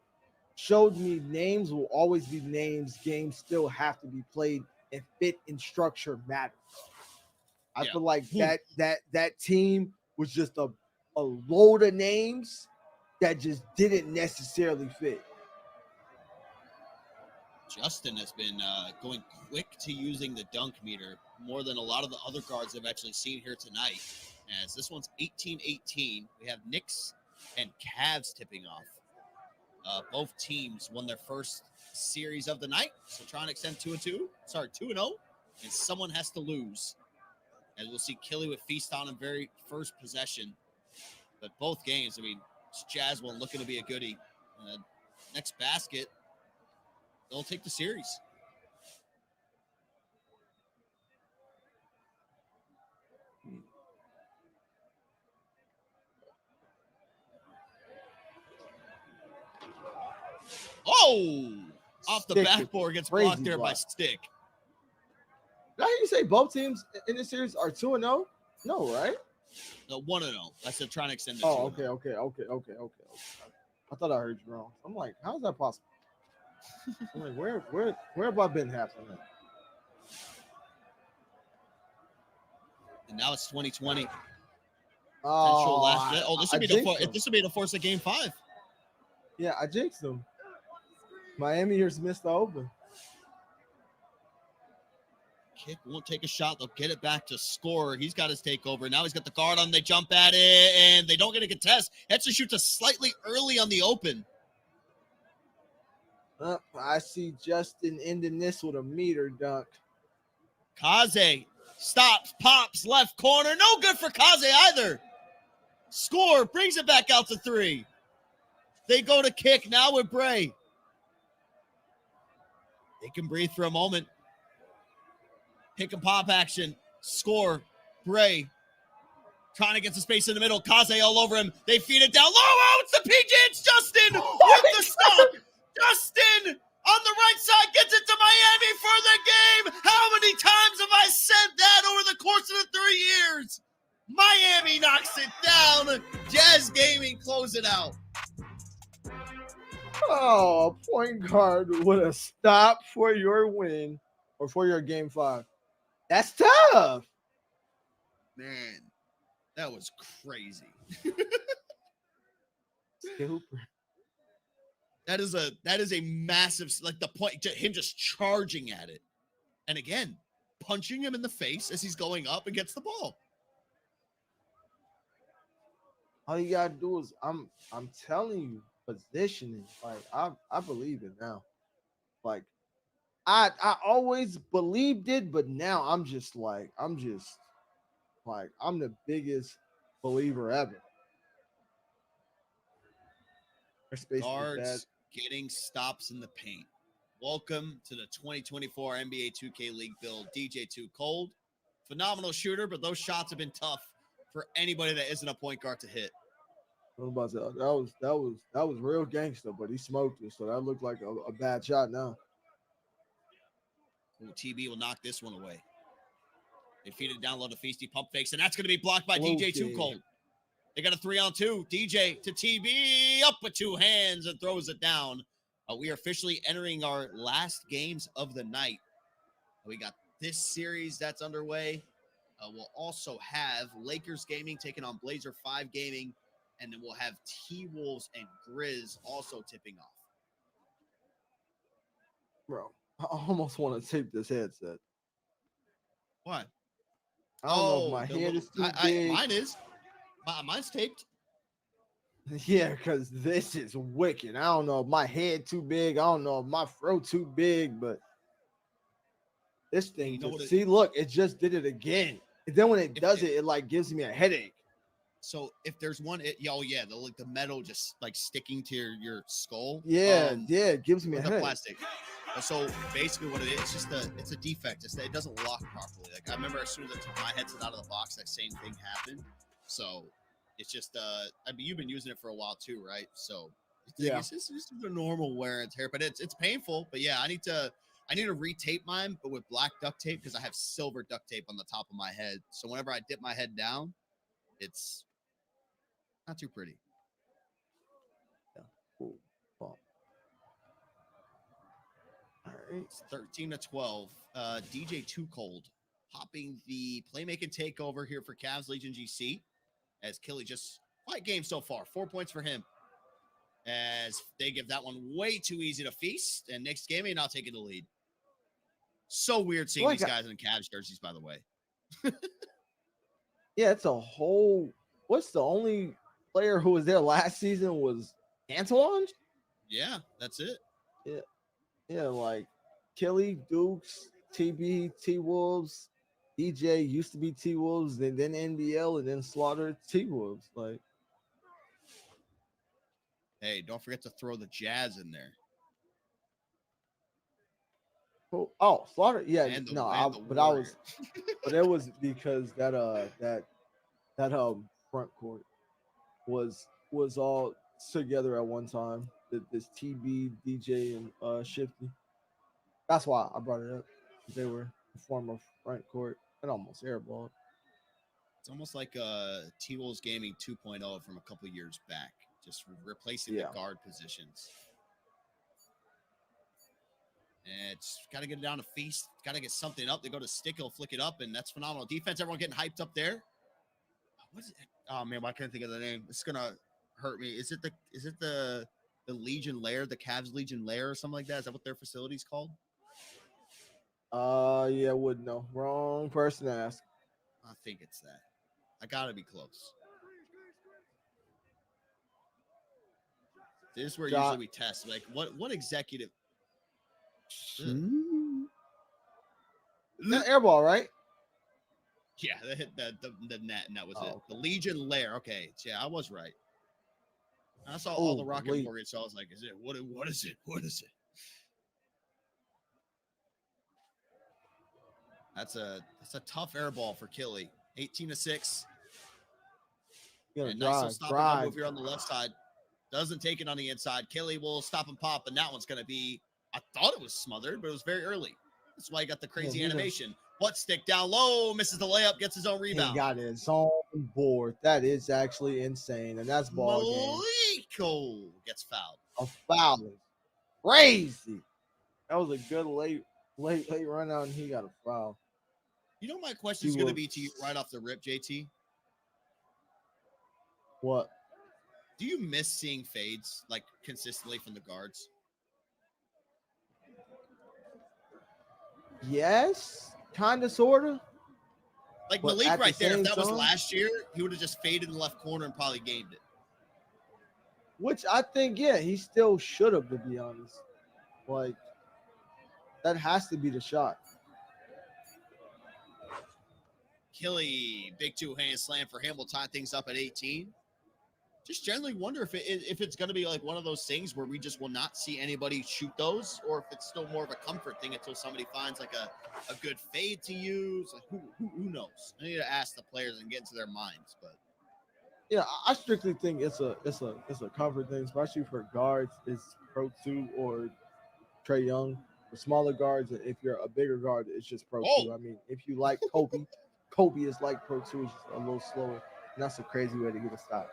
Speaker 2: showed me names will always be names. Games still have to be played, and fit and structure matters. I feel like that team was just a load of names that just didn't necessarily fit.
Speaker 1: Justin has been going quick to using the dunk meter more than a lot of the other guards I've actually seen here tonight. As this one's 18-18. We have Knicks and Cavs tipping off. Both teams won their first series of the night, so trying to extend 2-2. Sorry, 2-0, and someone has to lose. And we'll see Killy with feast on him very first possession. But both games, I mean, it's Jazz one looking to be a goodie. Next basket, they'll take the series. Oh! Off the
Speaker 2: Stick
Speaker 1: backboard, gets
Speaker 2: crazy
Speaker 1: blocked there by
Speaker 2: block.
Speaker 1: Stick.
Speaker 2: Did I hear you say both teams in this series are 2-0? No, right?
Speaker 1: No, 1-0. I said trying to extend it.
Speaker 2: Oh, okay. I thought I heard you wrong. I'm like, how is that possible? I'm like, where have I been half the night?
Speaker 1: And now it's 2020.
Speaker 2: Oh,
Speaker 1: this would be the force of Game 5.
Speaker 2: Yeah, I jinxed them. Miami just missed the open.
Speaker 1: Kick won't take a shot. They'll get it back to score. He's got his takeover. Now he's got the guard on. They jump at it, and they don't get a contest. Hetzer shoots a slightly early on the open.
Speaker 2: I see Justin ending this with a meter dunk.
Speaker 1: Kaze stops, pops, left corner. No good for Kaze either. Score, brings it back out to 3. They go to kick now with Bray. They can breathe for a moment. Pick and pop action. Score. Bray. Trying to get some space in the middle. Kaze all over him. They feed it down low. Oh, it's the PJ. It's Justin with the stop. Justin on the right side gets it to Miami for the game. How many times have I said that over the course of the 3 years? Miami knocks it down. Jazz Gaming close it out.
Speaker 2: Oh, point guard with a stop for your win or for your Game 5. That's tough.
Speaker 1: Man, that was crazy. That is a massive, like, the point, him just charging at it. And again, punching him in the face as he's going up and gets the ball.
Speaker 2: All you gotta do is I'm telling you, positioning. Like I believe it now. Like I always believed it, but now I'm the biggest believer ever.
Speaker 1: Guards getting stops in the paint. Welcome to the 2024 NBA 2K League build. DJ Too Cold, phenomenal shooter, but those shots have been tough for anybody that isn't a point guard to hit.
Speaker 2: That was real gangster, but he smoked it, so that looked like a bad shot now.
Speaker 1: Ooh, TB will knock this one away. They feed it down low to Feasty, pump fakes, and that's going to be blocked by DJ Too Cold. They got a 3-on-2. DJ to TB, up with 2 hands and throws it down. We are officially entering our last games of the night. We got this series that's underway. We'll also have Lakers Gaming taking on Blazer 5 Gaming, and then we'll have T-Wolves and Grizz also tipping off.
Speaker 2: Bro, I almost want to tape this headset.
Speaker 1: What?
Speaker 2: I don't know if my head is too big.
Speaker 1: Mine is. Mine's taped.
Speaker 2: Yeah, because this is wicked. I don't know if my head too big. I don't know if my throat too big, but this thing
Speaker 1: You know
Speaker 2: just,
Speaker 1: what
Speaker 2: see, look, it just did it again. And then when it does it, it like gives me a headache.
Speaker 1: So if there's one, the metal just like sticking to your skull.
Speaker 2: Yeah, it gives me a
Speaker 1: the
Speaker 2: headache.
Speaker 1: plastic. So basically, what it is, it's a defect. It doesn't lock properly. Like I remember as soon as I took my headset out of the box, that same thing happened. So it's just, I mean, you've been using it for a while too, right? So it's just the normal wear and tear, but it's painful. But yeah, I need to retape mine, but with black duct tape because I have silver duct tape on the top of my head. So whenever I dip my head down, it's not too pretty.
Speaker 2: Yeah. Cool. Well. All right.
Speaker 1: It's 13-12. DJ Too Cold hopping the playmaking takeover here for Cavs Legion GC. As Killy just quiet game so far. 4 points for him. As they give that one way too easy to feast. And Knicks Gaming now taking the lead. So weird seeing these guys in Cavs jerseys, by the way.
Speaker 2: Yeah, it's a whole. What's the only player who was there last season was Antoine?
Speaker 1: Yeah, that's it.
Speaker 2: Yeah, like Killy, Dukes, TB, T-Wolves, DJ used to be T-Wolves, then NBL, and then Slaughter T-Wolves. Like,
Speaker 1: hey, don't forget to throw the Jazz in there.
Speaker 2: oh, Slaughter, yeah,
Speaker 1: And
Speaker 2: but it was because that front court was all together at one time. This TB, DJ, and Shifty. That's why I brought it up. They were a former front court and almost airballed.
Speaker 1: It's almost like T-Wolves Gaming 2.0 from a couple years back, just replacing the guard positions. And it's got to get it down to feast. Got to get something up. They go to stick, he'll flick it up, and that's phenomenal defense. Everyone getting hyped up there. What is it? Oh man, why can't I think of the name? It's gonna hurt me. Is it the Legion Lair, the Cavs Legion Lair, or something like that? Is that what their facility's called?
Speaker 2: Yeah, wouldn't know. Wrong person to ask.
Speaker 1: I think it's that. I gotta be close. This is where usually we test. Like, what executive?
Speaker 2: That airball, right?
Speaker 1: Yeah, they hit the net, and that was it.
Speaker 2: Okay.
Speaker 1: The Legion Lair. Okay, yeah, I was right. I saw all the Rocket Warriors, so I was like, "Is it what is it? What is it?" That's a tough air ball for Killy. 18-6.
Speaker 2: Nice
Speaker 1: little stop and move here on the left side. Doesn't take it on the inside. Killy will stop and pop, and that one's going to be. I thought it was smothered, but it was very early. That's why he got the crazy animation. Butt stick down low, misses the layup, gets his own rebound.
Speaker 2: He got his own board. That is actually insane, and that's ball game.
Speaker 1: Maliko gets fouled.
Speaker 2: A foul is crazy. That was a good late run out, and he got a foul.
Speaker 1: You know, my question is going to be to you right off the rip, JT.
Speaker 2: What?
Speaker 1: Do you miss seeing fades like consistently from the guards?
Speaker 2: Yes, kind of, sort of.
Speaker 1: Like Malik right there, if that was last year, he would have just faded in the left corner and probably gamed it.
Speaker 2: Which I think, yeah, he still should have, to be honest. Like, that has to be the shot.
Speaker 1: Killy, big two-hand slam for him. Will tie things up at 18. Just generally wonder if it's going to be like one of those things where we just will not see anybody shoot those, or if it's still more of a comfort thing until somebody finds like a good fade to use. Like who knows? I need to ask the players and get into their minds. But
Speaker 2: yeah, I strictly think it's a comfort thing, especially for guards. It's Pro 2 or Trae Young. For smaller guards, if you're a bigger guard, it's just Pro 2. I mean, if you like Kobe, Kobe is like Pro 2, is just a little slower, and that's a crazy way to get a stop.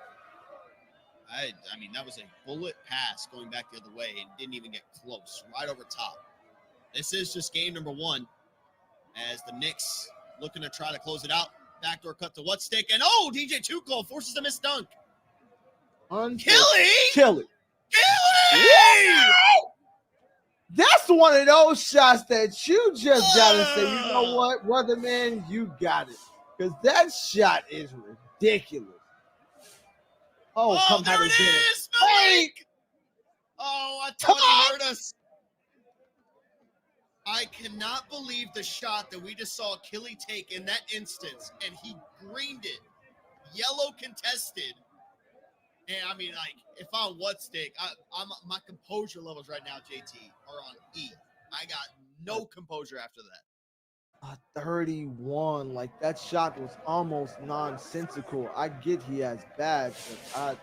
Speaker 1: I mean, that was a bullet pass going back the other way and didn't even get close, right over top. This is just game number one as the Knicks looking to try to close it out. Backdoor cut to what's stick, and oh, DJ Tuchel forces a missed dunk. Killy!
Speaker 2: Killy! That's one of those shots that you just gotta say, you know what, Weatherman, you got it. Because that shot is ridiculous. Oh, come
Speaker 1: there
Speaker 2: have
Speaker 1: it
Speaker 2: a dinner.
Speaker 1: is! Malik! Oh, I thought he hurt us. I cannot believe the shot that we just saw Killy take in that instance, and he greened it. Yellow contested. And I mean, like, if I'm what stick, I'm my composure levels right now, JT, are on E. I got no composure after that.
Speaker 2: 31, like that shot was almost nonsensical. I get he has bad, but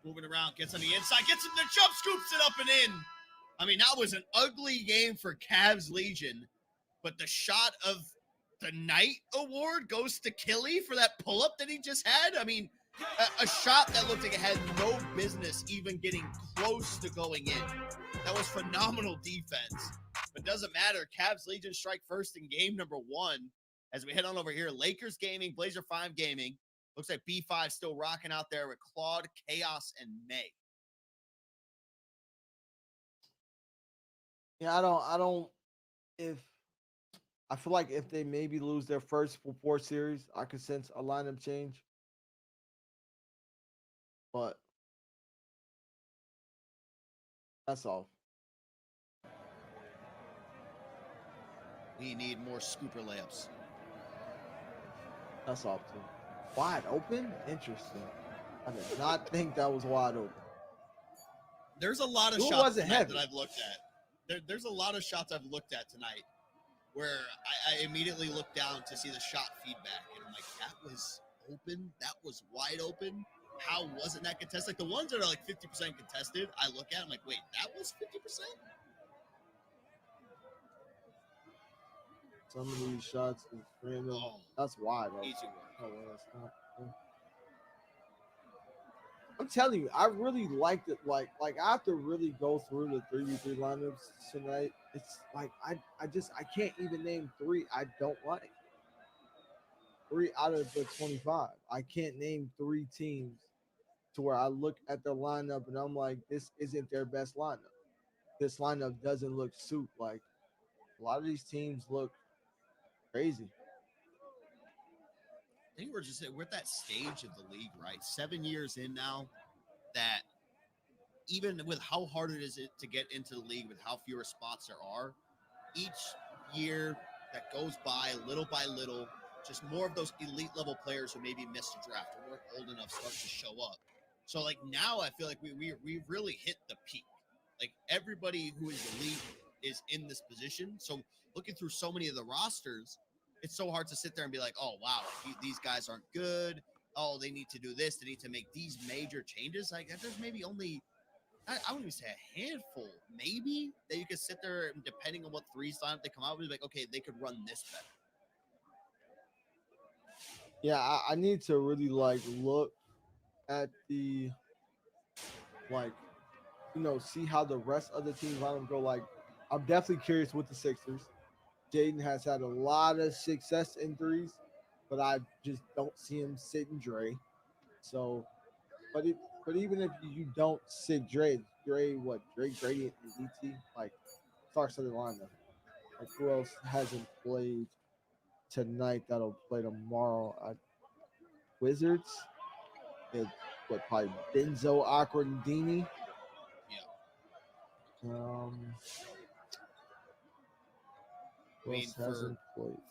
Speaker 1: Moving around, gets on the inside, gets him the jump, scoops it up and in. I mean, that was an ugly game for Cavs Legion, but the shot of the night award goes to Killy for that pull-up that he just had. I mean, a shot that looked like it had no business even getting close to going in. That was phenomenal defense. But doesn't matter. Cavs Legion strike first in game number 1. As we head on over here, Lakers Gaming, Blazer 5 Gaming. Looks like B5 still rocking out there with Claude, Chaos, and May.
Speaker 2: yeah, I feel like if they maybe lose their first 4 series, I could sense a lineup change. But that's all.
Speaker 1: We need more scooper layups.
Speaker 2: That's all too. Wide open? Interesting. I did not think that was wide open.
Speaker 1: There's a lot of
Speaker 2: Who
Speaker 1: shots
Speaker 2: wasn't
Speaker 1: tonight
Speaker 2: heavy?
Speaker 1: that I've looked at. There's a lot of shots I've looked at tonight where I immediately looked down to see the shot feedback, and I'm like, that was open? That was wide open? How wasn't that contested? Like the ones that are like 50% contested, I look at, I'm like, wait, that was 50%?
Speaker 2: Some of these shots is random.
Speaker 1: Oh,
Speaker 2: That's wide.
Speaker 1: easy work.
Speaker 2: Oh, well, that's not. I'm telling you, I really liked it. Like I have to really go through the 3v3 lineups tonight. It's like I can't even name 3 I don't like. 3 out of the 25. I can't name 3 teams to where I look at their lineup and I'm like, this isn't their best lineup. This lineup doesn't look suit. Like a lot of these teams look crazy.
Speaker 1: I think we're at that stage of the league, right? 7 years in now, that even with how hard it is to get into the league, with how fewer spots there are, each year that goes by little, just more of those elite level players who maybe missed a draft or weren't old enough start to show up. So like now I feel like we really hit the peak. Like everybody who is elite is in this position. So looking through so many of the rosters, it's so hard to sit there and be like, oh, wow, these guys aren't good. Oh, they need to do this. They need to make these major changes. Like, there's maybe only, I wouldn't even say a handful, maybe, that you could sit there and depending on what 3s lineup they come out with, like, okay, they could run this better.
Speaker 2: Yeah, I need to really like look at the see how the rest of the teams lineup go. Like, I'm definitely curious with the Sixers. Jaden has had a lot of success in 3s, but I just don't see him sitting Dre. So, but even if you don't sit Dre, Dre Gradient and ET, like starts of the lineup. Like who else hasn't played tonight that'll play tomorrow? Wizards. Probably Benzo Aquadini.
Speaker 1: Yeah. I mean,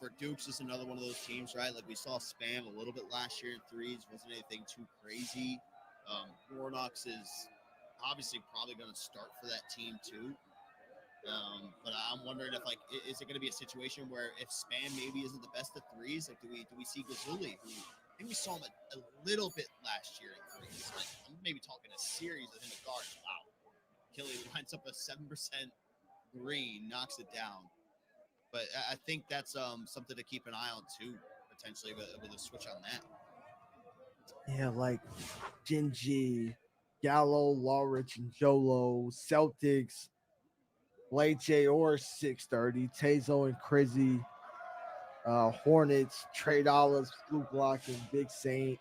Speaker 1: for Dukes is another one of those teams, right? Like we saw Spam a little bit last year in 3s, wasn't anything too crazy. Warnox is obviously probably going to start for that team too. But I'm wondering if is it going to be a situation where if Spam maybe isn't the best at 3s, like do we see Gazuli, who I think we saw him a little bit last year in 3s. Like I'm maybe talking a series of him at guard. Wow, Killy lines up a 7% green, knocks it down. But I think that's something to keep an eye on too, potentially with a switch on that.
Speaker 2: Yeah, like Genji, Gallo, Lawrich, and Jolo, Celtics, Blade J or 6:30. Tazo and Crizzy. Hornets, Trade Olives, Fluke Lock, and Big Saint.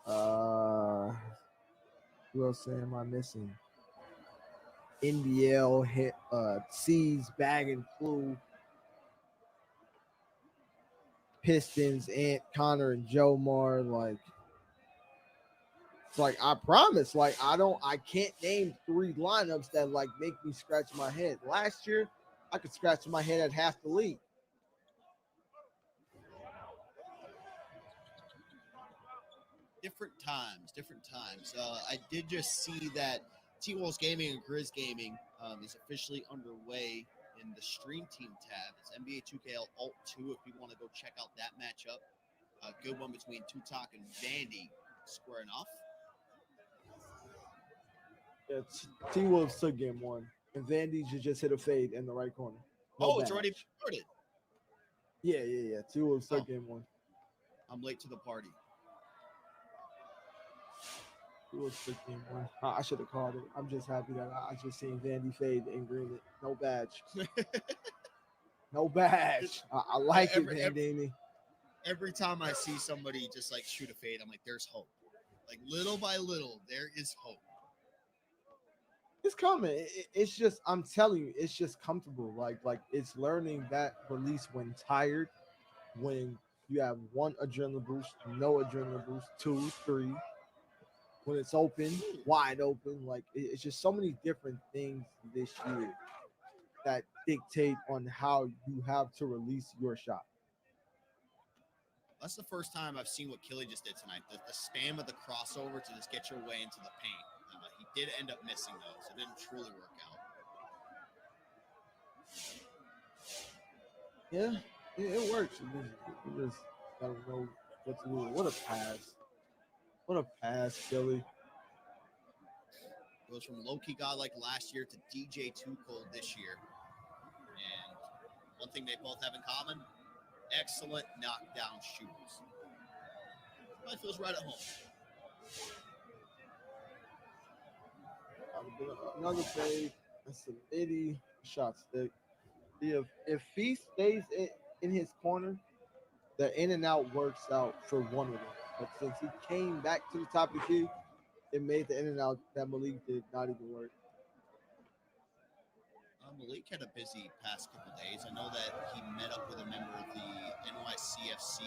Speaker 2: Who else am I missing? NBL, hit, C's, Bag and Clue, Pistons, Ant, Connor, and Joe Mar. Like, it's like I promise, like I can't name 3 lineups that like make me scratch my head. Last year, I could scratch my head at half the league.
Speaker 1: Different times, different times. I did just see that T-Wolves Gaming and Grizz Gaming is officially underway in the Stream Team tab. It's NBA 2K Alt 2 if you want to go check out that matchup. A good one between Tutok and Vandy squaring off.
Speaker 2: Yeah, T Wolves took game 1, and Vandy just hit a fade in the right corner. No
Speaker 1: It's already
Speaker 2: badge.
Speaker 1: started.
Speaker 2: Yeah. T Wolves took game 1.
Speaker 1: I'm late to the party.
Speaker 2: T Wolves took game 1. I should have called it. I'm just happy that I just seen Vandy fade and green it. No badge. No badge. I like it, Vandini.
Speaker 1: Every time I see somebody just like shoot a fade, I'm like, there's hope. Like little by little, there is hope.
Speaker 2: It's coming. It's just, I'm telling you, it's just comfortable. Like it's learning that release when tired, when you have 1 adrenaline boost, no adrenaline boost, 2, 3. When it's open, wide open. Like it's just so many different things this year that dictate on how you have to release your shot.
Speaker 1: That's the first time I've seen what Killy just did tonight. The spam of the crossover to just get your way into the paint. He did end up missing those. It didn't truly work out.
Speaker 2: Yeah, it works. You just gotta know what to do. What a pass. What a pass, Killy.
Speaker 1: Goes from low-key god like last year to DJ Too Cold this year. And one thing they both have in common, excellent knockdown shooters. Probably feels right at home.
Speaker 2: Another fade. That's an itty shot stick. If he stays in his corner, the in and out works out for one of them. But since he came back to the top of the key, it made the in and out that Malik did not even work.
Speaker 1: Malik had a busy past couple days. I know that he met up with a member of the NYCFC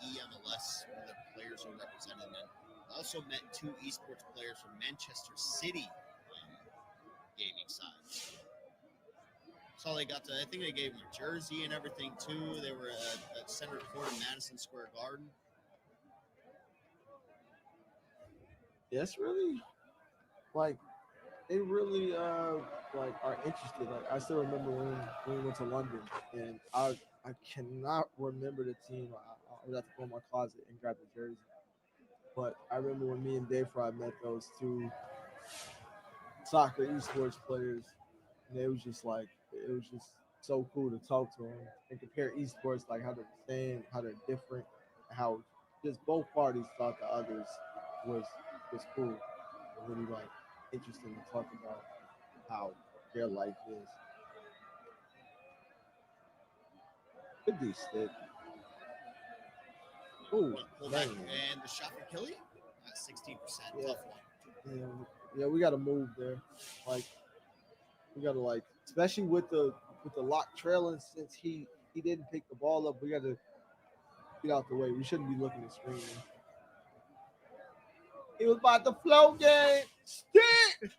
Speaker 1: EMLS, where the players are represented, and also met 2 esports players from Manchester City gaming side. So they got to, I think they gave him a jersey and everything too. They were at Center Court in Madison Square Garden.
Speaker 2: Yes, really, like they really like are interested. Like I still remember when we went to London, and I cannot remember the team. I would have to go in my closet and grab the jersey. But I remember when me and Dave Fry met those 2 soccer esports players, and it was just so cool to talk to them and compare esports, like how they're saying, how they're different, how just both parties thought the others was cool, and really like interesting to talk about how their life is. Good D stick. Ooh,
Speaker 1: Pull back, and the shot for Killy, 16%.
Speaker 2: Yeah.
Speaker 1: Tough one.
Speaker 2: Yeah, we got to move there. Like we got to like, especially with the lock trailing, since he didn't pick the ball up, we got to get out the way. We shouldn't be looking at screen. He was about to flow game. Stick.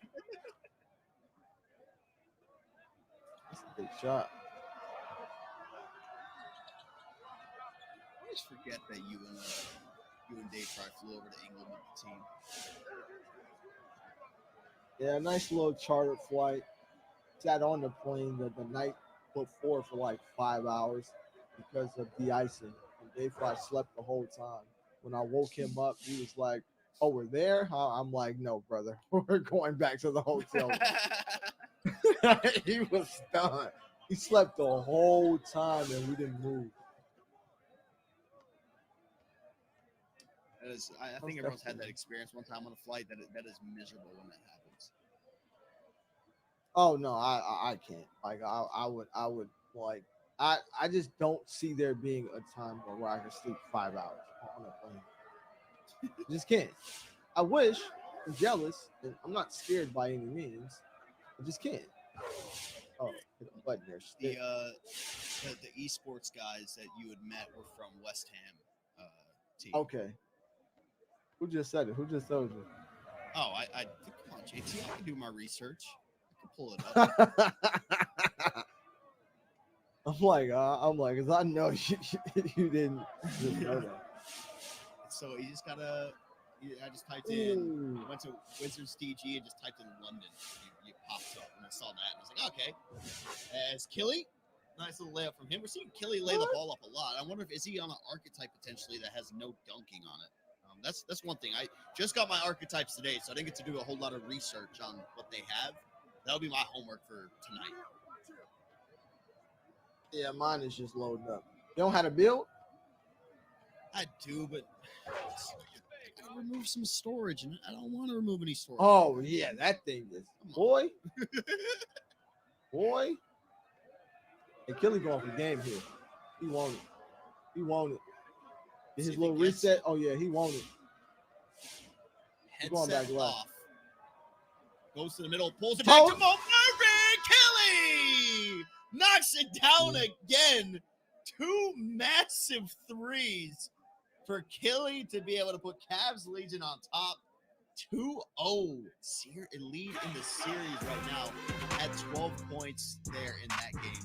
Speaker 2: That's a big shot.
Speaker 1: I always forget that you and Dave Fry flew over to England with the team.
Speaker 2: Yeah, nice little charter flight. Sat on the plane the night before for like 5 hours because of de-icing. And Dave Fry slept the whole time. When I woke him up, he was like, "Oh, we're there?" I'm like, "No, brother. We're going back to the hotel." He was done. He slept the whole time and we didn't move.
Speaker 1: I think everyone's had that experience one time on a flight that is miserable when that happens.
Speaker 2: Oh no, I can't. Like I would like I just don't see there being a time where I can sleep 5 hours on a plane. Just can't. I wish. I'm jealous, and I'm not scared by any means. I just can't. Oh, hit a button there.
Speaker 1: The
Speaker 2: Stick.
Speaker 1: the esports guys that you had met were from West Ham team.
Speaker 2: Okay. Who just said it? Who just told you?
Speaker 1: Oh, I come on, JT. I can do my research. I can pull it up.
Speaker 2: I'm like, cause I know you didn't just know that.
Speaker 1: So you just gotta. I just typed in, went to Wizards DG and just typed in London. You popped up, and I saw that, and I was like, okay. As Killy, nice little layup from him. We're seeing Killy lay the ball up a lot. I wonder if is he on an archetype potentially that has no dunking on it. That's one thing. I just got my archetypes today, so I didn't get to do a whole lot of research on what they have. That'll be my homework for tonight.
Speaker 2: Yeah, mine is just loading up. You don't have to build?
Speaker 1: I do, but I gotta remove some storage, and I don't want to remove any storage.
Speaker 2: Oh yeah, that thing is boy. Boy. Hey, Killy going for game here. He won it. He won it. Get his little reset. Oh yeah, he won it.
Speaker 1: Headset
Speaker 2: going back left.
Speaker 1: off. Goes to the middle, pulls it back to Mo Murphy. Killy knocks it down again. 2 massive threes for Killy to be able to put Cavs Legion on top. 2-0 lead in the series right now at 12 points there in that game.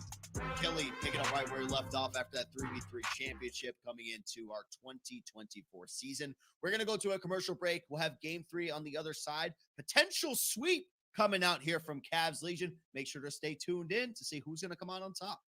Speaker 1: Killy picking up right where he left off after that 3v3 championship coming into our 2024 season. We're going to go to a commercial break. We'll have game 3 on the other side. Potential sweep coming out here from Cavs Legion. Make sure to stay tuned in to see who's going to come out on top.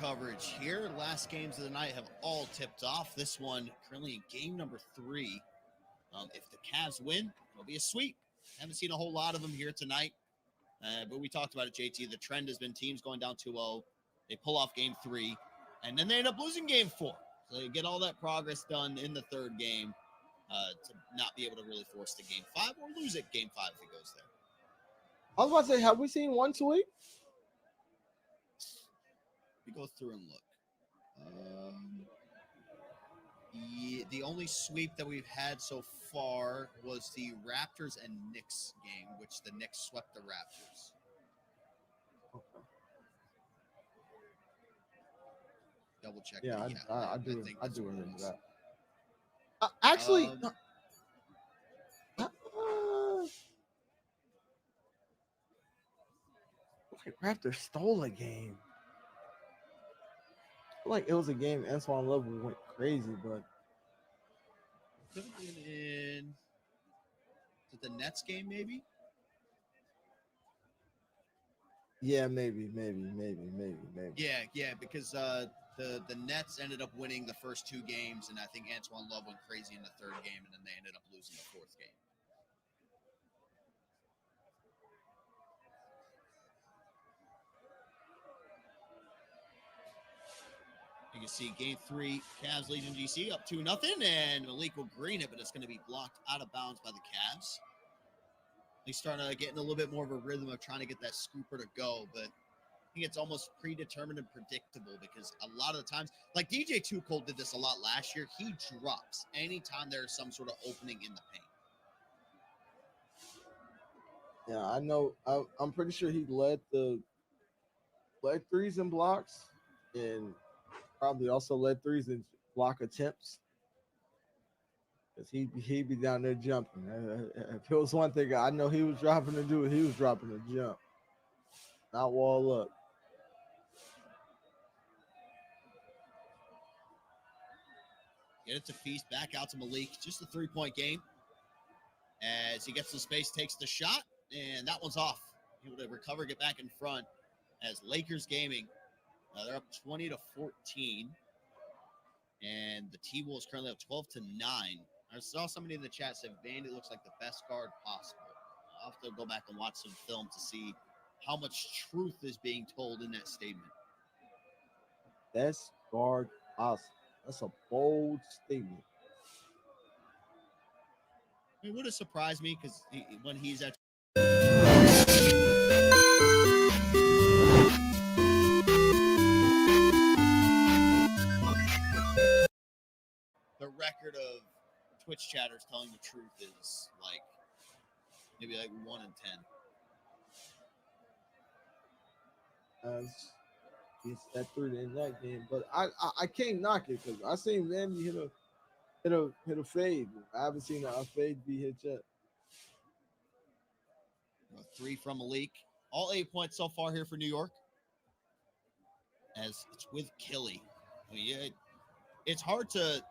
Speaker 1: coverage here. Last games of the night have all tipped off. This one currently in game number 3. If the Cavs win, it'll be a sweep. Haven't seen a whole lot of them here tonight. But we talked about it, JT. The trend has been teams going down 2-0. They pull off game 3, and then they end up losing game 4. So they get all that progress done in the third game to not be able to really force the game 5 or lose it game 5 if it goes there.
Speaker 2: I was about to say, have we seen one sweep?
Speaker 1: Let me go through and look. The only sweep that we've had so far was the Raptors and Knicks game, which the Knicks swept the Raptors.
Speaker 2: Okay.
Speaker 1: Double check.
Speaker 2: Yeah,
Speaker 1: that.
Speaker 2: I do.
Speaker 1: think
Speaker 2: I
Speaker 1: that's
Speaker 2: do
Speaker 1: what it
Speaker 2: remember
Speaker 1: was.
Speaker 2: that. Actually, like Raptors stole a game. I feel like it was a game Antoine Love went crazy, but
Speaker 1: Could have been in the Nets game, maybe.
Speaker 2: yeah, maybe.
Speaker 1: Yeah, because the Nets ended up winning the first 2 games, and I think Antoine Love went crazy in the third game, and then they ended up losing the 4th game. You can see game 3, Cavs leading GC up 2-0, and Malik will green it, but it's going to be blocked out of bounds by the Cavs. They start getting a little bit more of a rhythm of trying to get that scooper to go, but I think it's almost predetermined and predictable because a lot of the times, like DJ Too Cold did this a lot last year, he drops anytime there's some sort of opening in the paint.
Speaker 2: Yeah, I know. I'm pretty sure he led threes and blocks, and probably also led threes and block attempts. Cause he'd be down there jumping. If it was one thing I know he was dropping to do, he was dropping to jump, not wall up.
Speaker 1: Get it to Feast, back out to Malik. Just a 3-point game. As he gets the space, takes the shot, and that one's off. Able to recover, get back in front. As Lakers Gaming, they're up 20-14, and the T-Wolves currently up 12-9. I saw somebody in the chat say Vandy looks like the best guard possible. I'll have to go back and watch some film to see how much truth is being told in that statement.
Speaker 2: Best guard possible. That's a bold statement.
Speaker 1: It would have surprised me because when he's at the record of Twitch chatters telling the truth is like maybe like 1 in 10.
Speaker 2: As he stepped through in that game, but I can't knock it because I seen Vandy hit a fade. I haven't seen a fade be hit yet.
Speaker 1: 3 from Malik. All 8 points so far here for New York. As it's with Killy. I mean, it's hard to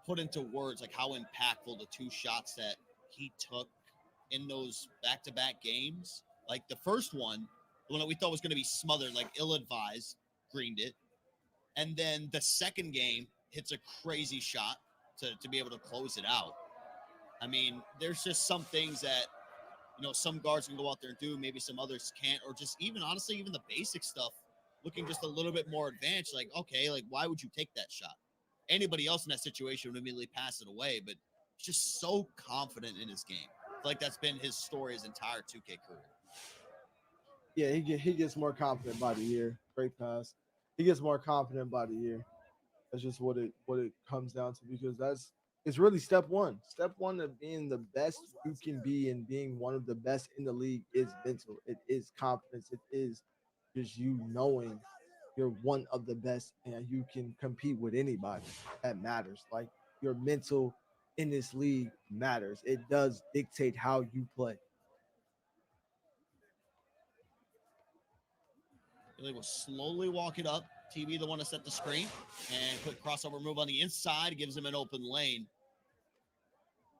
Speaker 1: put into words like how impactful the 2 shots that he took in those back-to-back games. Like the first one, the one that we thought was going to be smothered, like ill-advised, greened it. And then the second game hits a crazy shot to be able to close it out. I mean, there's just some things that, some guards can go out there and do, maybe some others can't, or just even, honestly, even the basic stuff, looking just a little bit more advanced, like, okay, like, why would you take that shot? Anybody else in that situation would immediately pass it away, but he's just so confident in his game. I feel like that's been his story his entire 2K career.
Speaker 2: Yeah, he gets more confident by the year. Great pass. He gets more confident by the year. That's just what it comes down to, because it's really step one. Step one of being the best you can be and being one of the best in the league is mental. It is confidence. It is just you knowing you're one of the best and you can compete with anybody. That matters. Like, your mental in this league matters. It does dictate how you play.
Speaker 1: Billy will slowly walk it up. TV, the one to set the screen, and quick crossover move on the inside, gives him an open lane.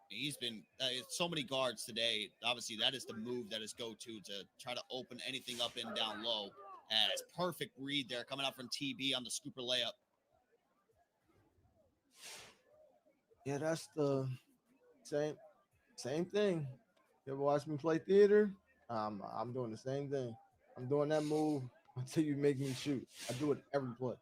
Speaker 1: He's been so many guards today. Obviously, that is the move that is go to try to open anything up and down low. As perfect read there coming out from TB on the scooper layup.
Speaker 2: Yeah, that's the same thing. You ever watch me play theater? I'm doing the same thing. I'm doing that move until you make me shoot. I do it every play.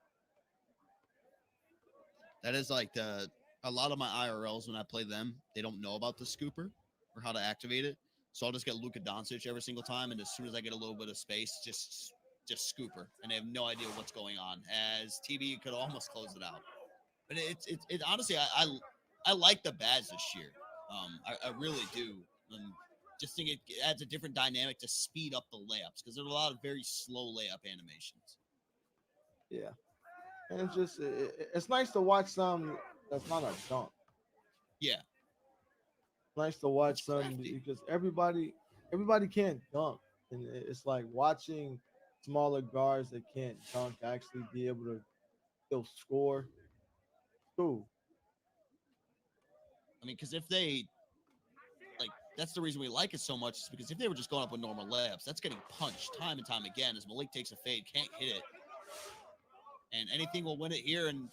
Speaker 1: That is like a lot of my IRLs when I play them, they don't know about the scooper or how to activate it. So I'll just get Luka Doncic every single time, and as soon as I get a little bit of space, just scooper, and they have no idea what's going on. As TB could almost close it out, but it honestly, I like the Baz this year. I really do. Just think it adds a different dynamic to speed up the layups because there's a lot of very slow layup animations.
Speaker 2: Yeah, and it's just it's nice to watch some that's not a dunk.
Speaker 1: Yeah,
Speaker 2: Nice to watch
Speaker 1: it's
Speaker 2: some
Speaker 1: crafty.
Speaker 2: because everybody can't dunk, and it's like watching smaller guards that can't dunk actually be able to still score. Cool.
Speaker 1: I mean, because if they like, that's the reason we like it so much is because if they were just going up with normal layups, that's getting punched time and time again as Malik takes a fade, can't hit it, and anything will win it here. And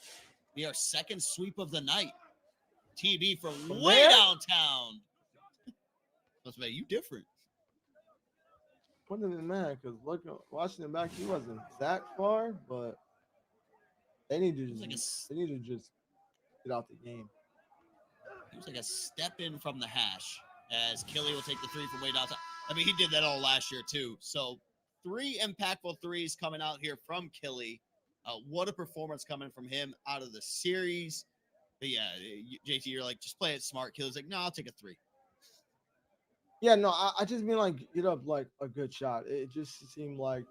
Speaker 1: we are second sweep of the night. TB from way
Speaker 2: Where?
Speaker 1: downtown. Must make you different.
Speaker 2: Putting him in man because watching him back, he wasn't that far, but they need to
Speaker 1: It was like
Speaker 2: just get out the game.
Speaker 1: he was like a step in from the hash as Killy will take the three from way downtown. I mean, he did that all last year too. So 3 impactful threes coming out here from Killy. What a performance coming from him out of the series. But yeah, JT, you're like, just play it smart. Killy's like, no, I'll take a 3.
Speaker 2: Yeah, no, I just mean like get up like a good shot. It just seemed like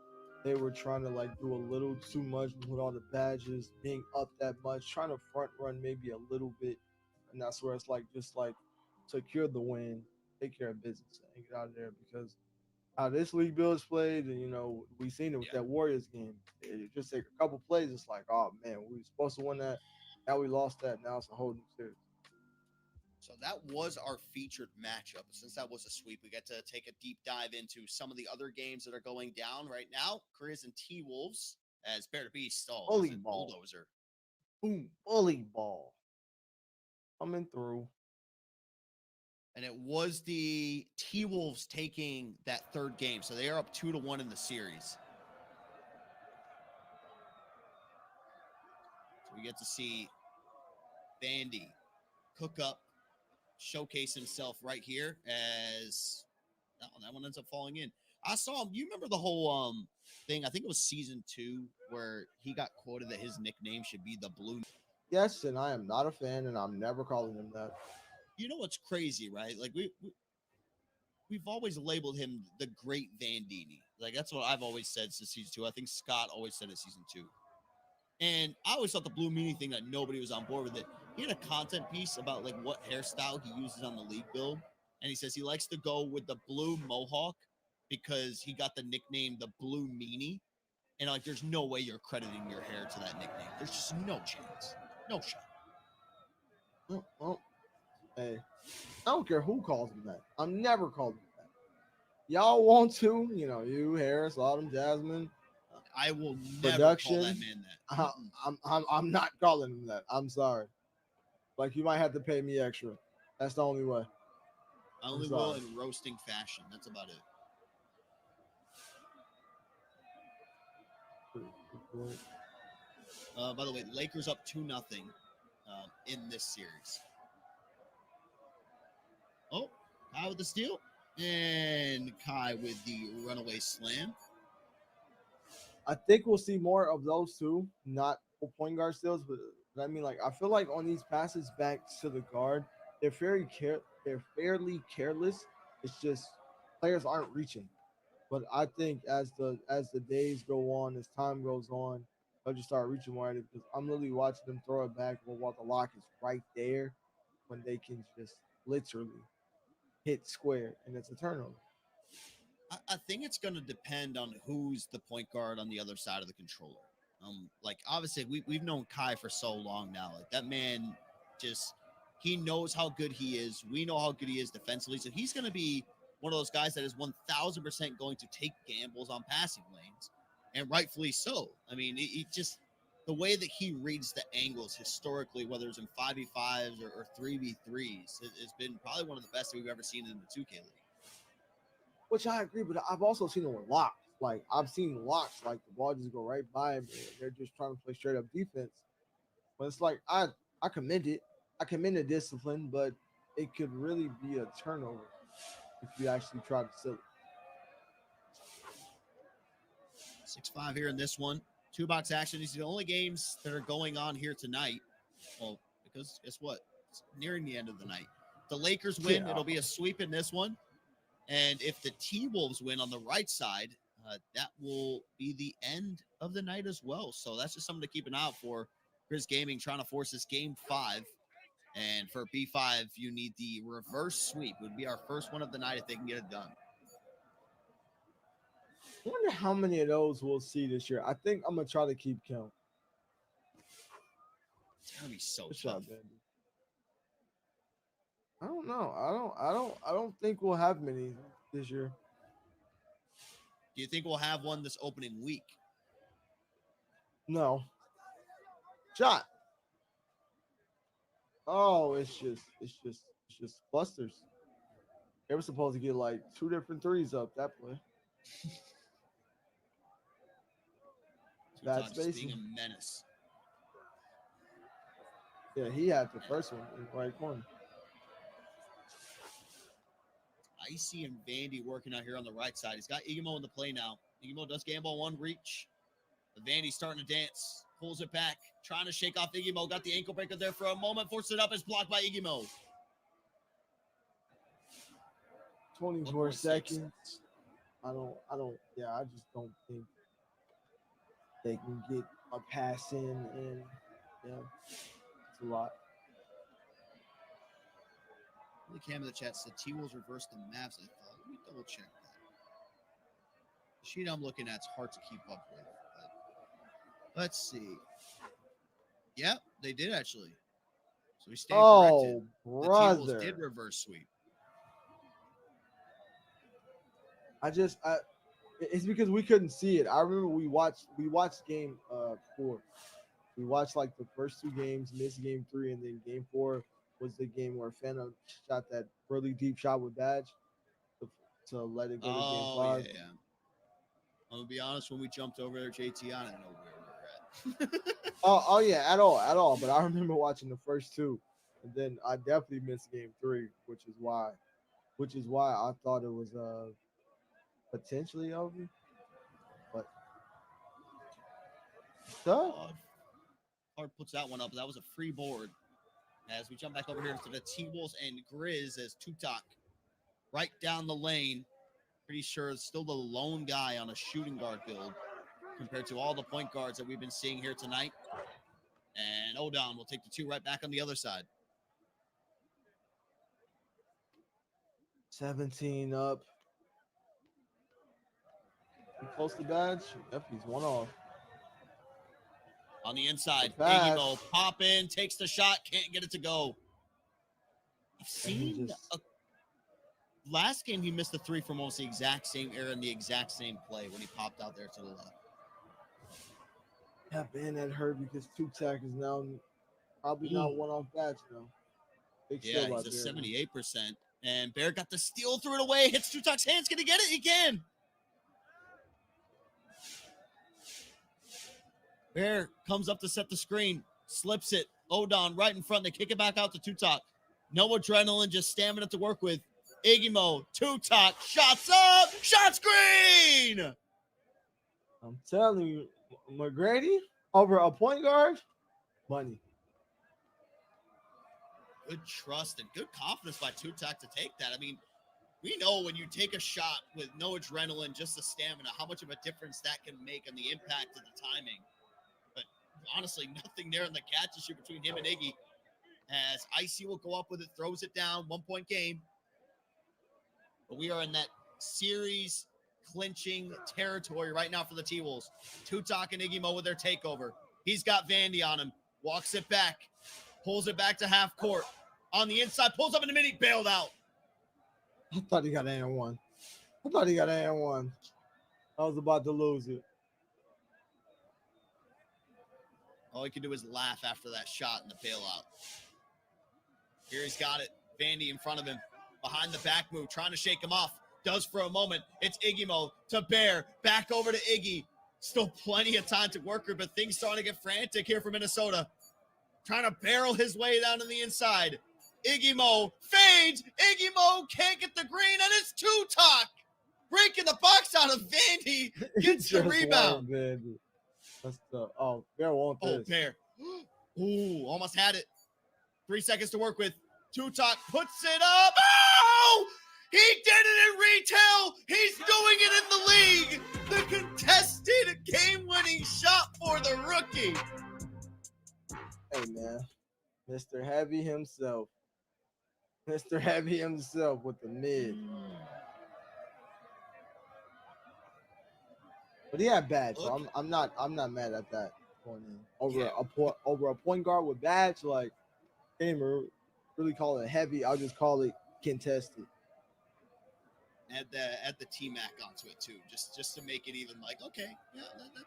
Speaker 2: they were trying to like do a little too much with all the badges being up that much, trying to front run maybe a little bit, and that's where it's like just like secure the win, take care of business, and get out of there because how this league bill is played, and we seen it with
Speaker 1: Yeah.
Speaker 2: that Warriors game. It just take a couple plays. It's like, oh man, we were supposed to win that. Now we lost that. Now it's a whole new series.
Speaker 1: So that was our featured matchup. Since that was a sweep, we get to take a deep dive into some of the other games that are going down right now. Koreas and T-Wolves as Bear to Beast. Oh,
Speaker 2: Bully
Speaker 1: is it
Speaker 2: ball.
Speaker 1: Bulldozer?
Speaker 2: Boom, bully ball coming through.
Speaker 1: And it was the T-Wolves taking that third game. So they are up 2-1 in the series. So we get to see Vandy cook up, showcase himself right here as that one ends up falling in. I saw him. You remember the whole thing? I think it was season 2 where he got quoted that his nickname should be the Blue.
Speaker 2: Yes, and I am not a fan, and I'm never calling him that.
Speaker 1: You know what's crazy, right? Like we've always labeled him the Great Vandini. Like that's what I've always said since season 2. I think Scott always said it season 2. And I always thought the Blue Meanie thing that nobody was on board with it. He had a content piece about like what hairstyle he uses on the league build, and he says he likes to go with the blue mohawk because he got the nickname the Blue Meanie. And like, there's no way you're crediting your hair to that nickname. There's just no chance, no shot.
Speaker 2: Well, hey, I don't care who calls him that. I'm never called him that. Y'all want to, you, Harris, Autumn, Jasmine,
Speaker 1: I will never
Speaker 2: production.
Speaker 1: call that man that.
Speaker 2: I'm not calling him that. I'm sorry. Like you might have to pay me extra. That's the only way.
Speaker 1: I only will in roasting fashion. That's about it. By the way, Lakers up 2-0 in this series. Oh, Kai with the steal. And Kai with the runaway slam.
Speaker 2: I think we'll see more of those two, not point guard steals, but I mean, like I feel like on these passes back to the guard, they're fairly careless. It's just players aren't reaching. But I think as the days go on, as time goes on, they'll just start reaching more at it because I'm literally watching them throw it back while the lock is right there when they can just literally hit square and it's a turnover.
Speaker 1: I think it's going to depend on who's the point guard on the other side of the controller. Like obviously we've known Kai for so long now. Like that man he knows how good he is. We know how good he is defensively. So he's going to be one of those guys that is 1000% going to take gambles on passing lanes. and rightfully so. I mean, he just the way that he reads the angles historically, whether it's in 5v5s or 3v3s, has been probably one of the best that we've ever seen in the 2K League.
Speaker 2: Which I agree, but I've also seen it with locks. Like I've seen locks, like the ball just go right by him, and they're just trying to play straight up defense. But it's like I commend it. I commend the discipline, but it could really be a turnover if you actually try to sell it.
Speaker 1: 6-5 here in this one. 2-box action. These are the only games that are going on here tonight. Well, because guess what? It's nearing the end of the night. The Lakers win.
Speaker 2: Yeah.
Speaker 1: It'll be a sweep in this one. And if the T-Wolves win on the right side, that will be the end of the night as well. So that's just something to keep an eye out for. Grizz Gaming trying to force this game 5. And for B5, you need the reverse sweep. It would be our first one of the night if they can get it done.
Speaker 2: I wonder how many of those we'll see this year. I think I'm gonna try to keep count.
Speaker 1: It's gonna be so
Speaker 2: Good
Speaker 1: tough.
Speaker 2: job, Andy. I don't know. I don't think we'll have many this year.
Speaker 1: Do you think we'll have one this opening week?
Speaker 2: No. Shot. Oh, it's just clusters. They were supposed to get like 2 different threes up that play. Bad
Speaker 1: Tutak just being
Speaker 2: spacing.
Speaker 1: a menace.
Speaker 2: Yeah, he had the first one in the right corner.
Speaker 1: Icy and Vandy working out here on the right side. He's got Igimo in the play now. Igimo does gamble one reach. But Vandy's starting to dance. Pulls it back. Trying to shake off Igimo. Got the ankle breaker there for a moment. Forced it up. It's blocked by Igimo.
Speaker 2: 24
Speaker 1: 1.6.
Speaker 2: seconds. I just don't think they can get a pass in, and yeah, it's a lot.
Speaker 1: The cam in the chat said T-Wolves reversed the Mavs. I thought, let me double check that. The sheet I'm looking at is hard to keep up with. But let's see. Yep, they did actually. So we stand corrected.
Speaker 2: Oh,
Speaker 1: The T-Wolves
Speaker 2: brother.
Speaker 1: did reverse sweep.
Speaker 2: It's because we couldn't see it. I remember we watched game 4. We watched like the first 2 games, missed game 3, and then game 4 was the game where Phantom shot that really deep shot with Badge to let it go to game 5.
Speaker 1: Yeah. I'm gonna be honest, when we jumped over there, JT, I didn't know where we were at.
Speaker 2: Oh yeah, at all. But I remember watching the first 2, and then I definitely missed game 3, which is why I thought it was potentially over. But
Speaker 1: Hard puts that one up. That was a free board. As we jump back over here to the T-Wolves and Grizz as Tutak right down the lane. Pretty sure it's still the lone guy on a shooting guard build compared to all the point guards that we've been seeing here tonight. And Odon will take the 2 right back on the other side.
Speaker 2: 17 up. Close to Badge. Yep, he's 1 off.
Speaker 1: On the inside,
Speaker 2: Pass.
Speaker 1: Igimo pop in, takes the shot, can't get it to go. I've seen last game he missed the 3 from almost the exact same era and the exact same play when he popped out there to the left.
Speaker 2: Yeah, man, that hurt because Tutak is now probably not 1 off Badge now. Big
Speaker 1: Yeah,
Speaker 2: steal out
Speaker 1: he's
Speaker 2: there.
Speaker 1: a 78%. And Bear got the steal, threw it away, hits Tutak's hands. Can he get it? He can. Bear comes up to set the screen, slips it. Odon right in front. They kick it back out to Tutak. No adrenaline, just stamina to work with. Igimo, Tutak, shots up, shot screen.
Speaker 2: I'm telling you, McGrady over a point guard, money.
Speaker 1: Good trust and good confidence by Tutak to take that. I mean, we know when you take a shot with no adrenaline, just the stamina, how much of a difference that can make on the impact of the timing. But honestly, nothing there in the catch issue between him and Iggy. As Icy will go up with it, throws it down, 1-point game. But we are in that series clinching territory right now for the T-Wolves. Tutak and Iggy with their takeover. He's got Vandy on him. Walks it back. Pulls it back to half court. On the inside, pulls up in the mid, bailed out.
Speaker 2: I thought he got an and one. I was about to lose it.
Speaker 1: All he can do is laugh after that shot in the bailout. Here he's got it. Vandy in front of him. Behind the back move, trying to shake him off. Does for a moment. It's Iggy Mo to Bear. Back over to Iggy. Still plenty of time to work her, but things starting to get frantic here for Minnesota. Trying to barrel his way down to the inside. Iggy Mo fades. Iggy Mo can't get the green, and it's two-talk. Breaking the box out of Vandy. Gets the rebound.
Speaker 2: Vandy. That's the Bear won't this.
Speaker 1: Oh, Bear. Ooh, almost had it. 3 seconds to work with. Two-talk puts it up. Oh! He did it in retail. He's doing it in the league. The contested game-winning shot for the rookie.
Speaker 2: Hey, man. Mr. Heavy himself. Mr. Heavy himself with the mid. But he had badge, so I'm not mad at that going in. Over a point guard with badge, like can't even really call it heavy. I'll just call it contested.
Speaker 1: Add the T-Mac onto it too, just to make it even like, okay, yeah,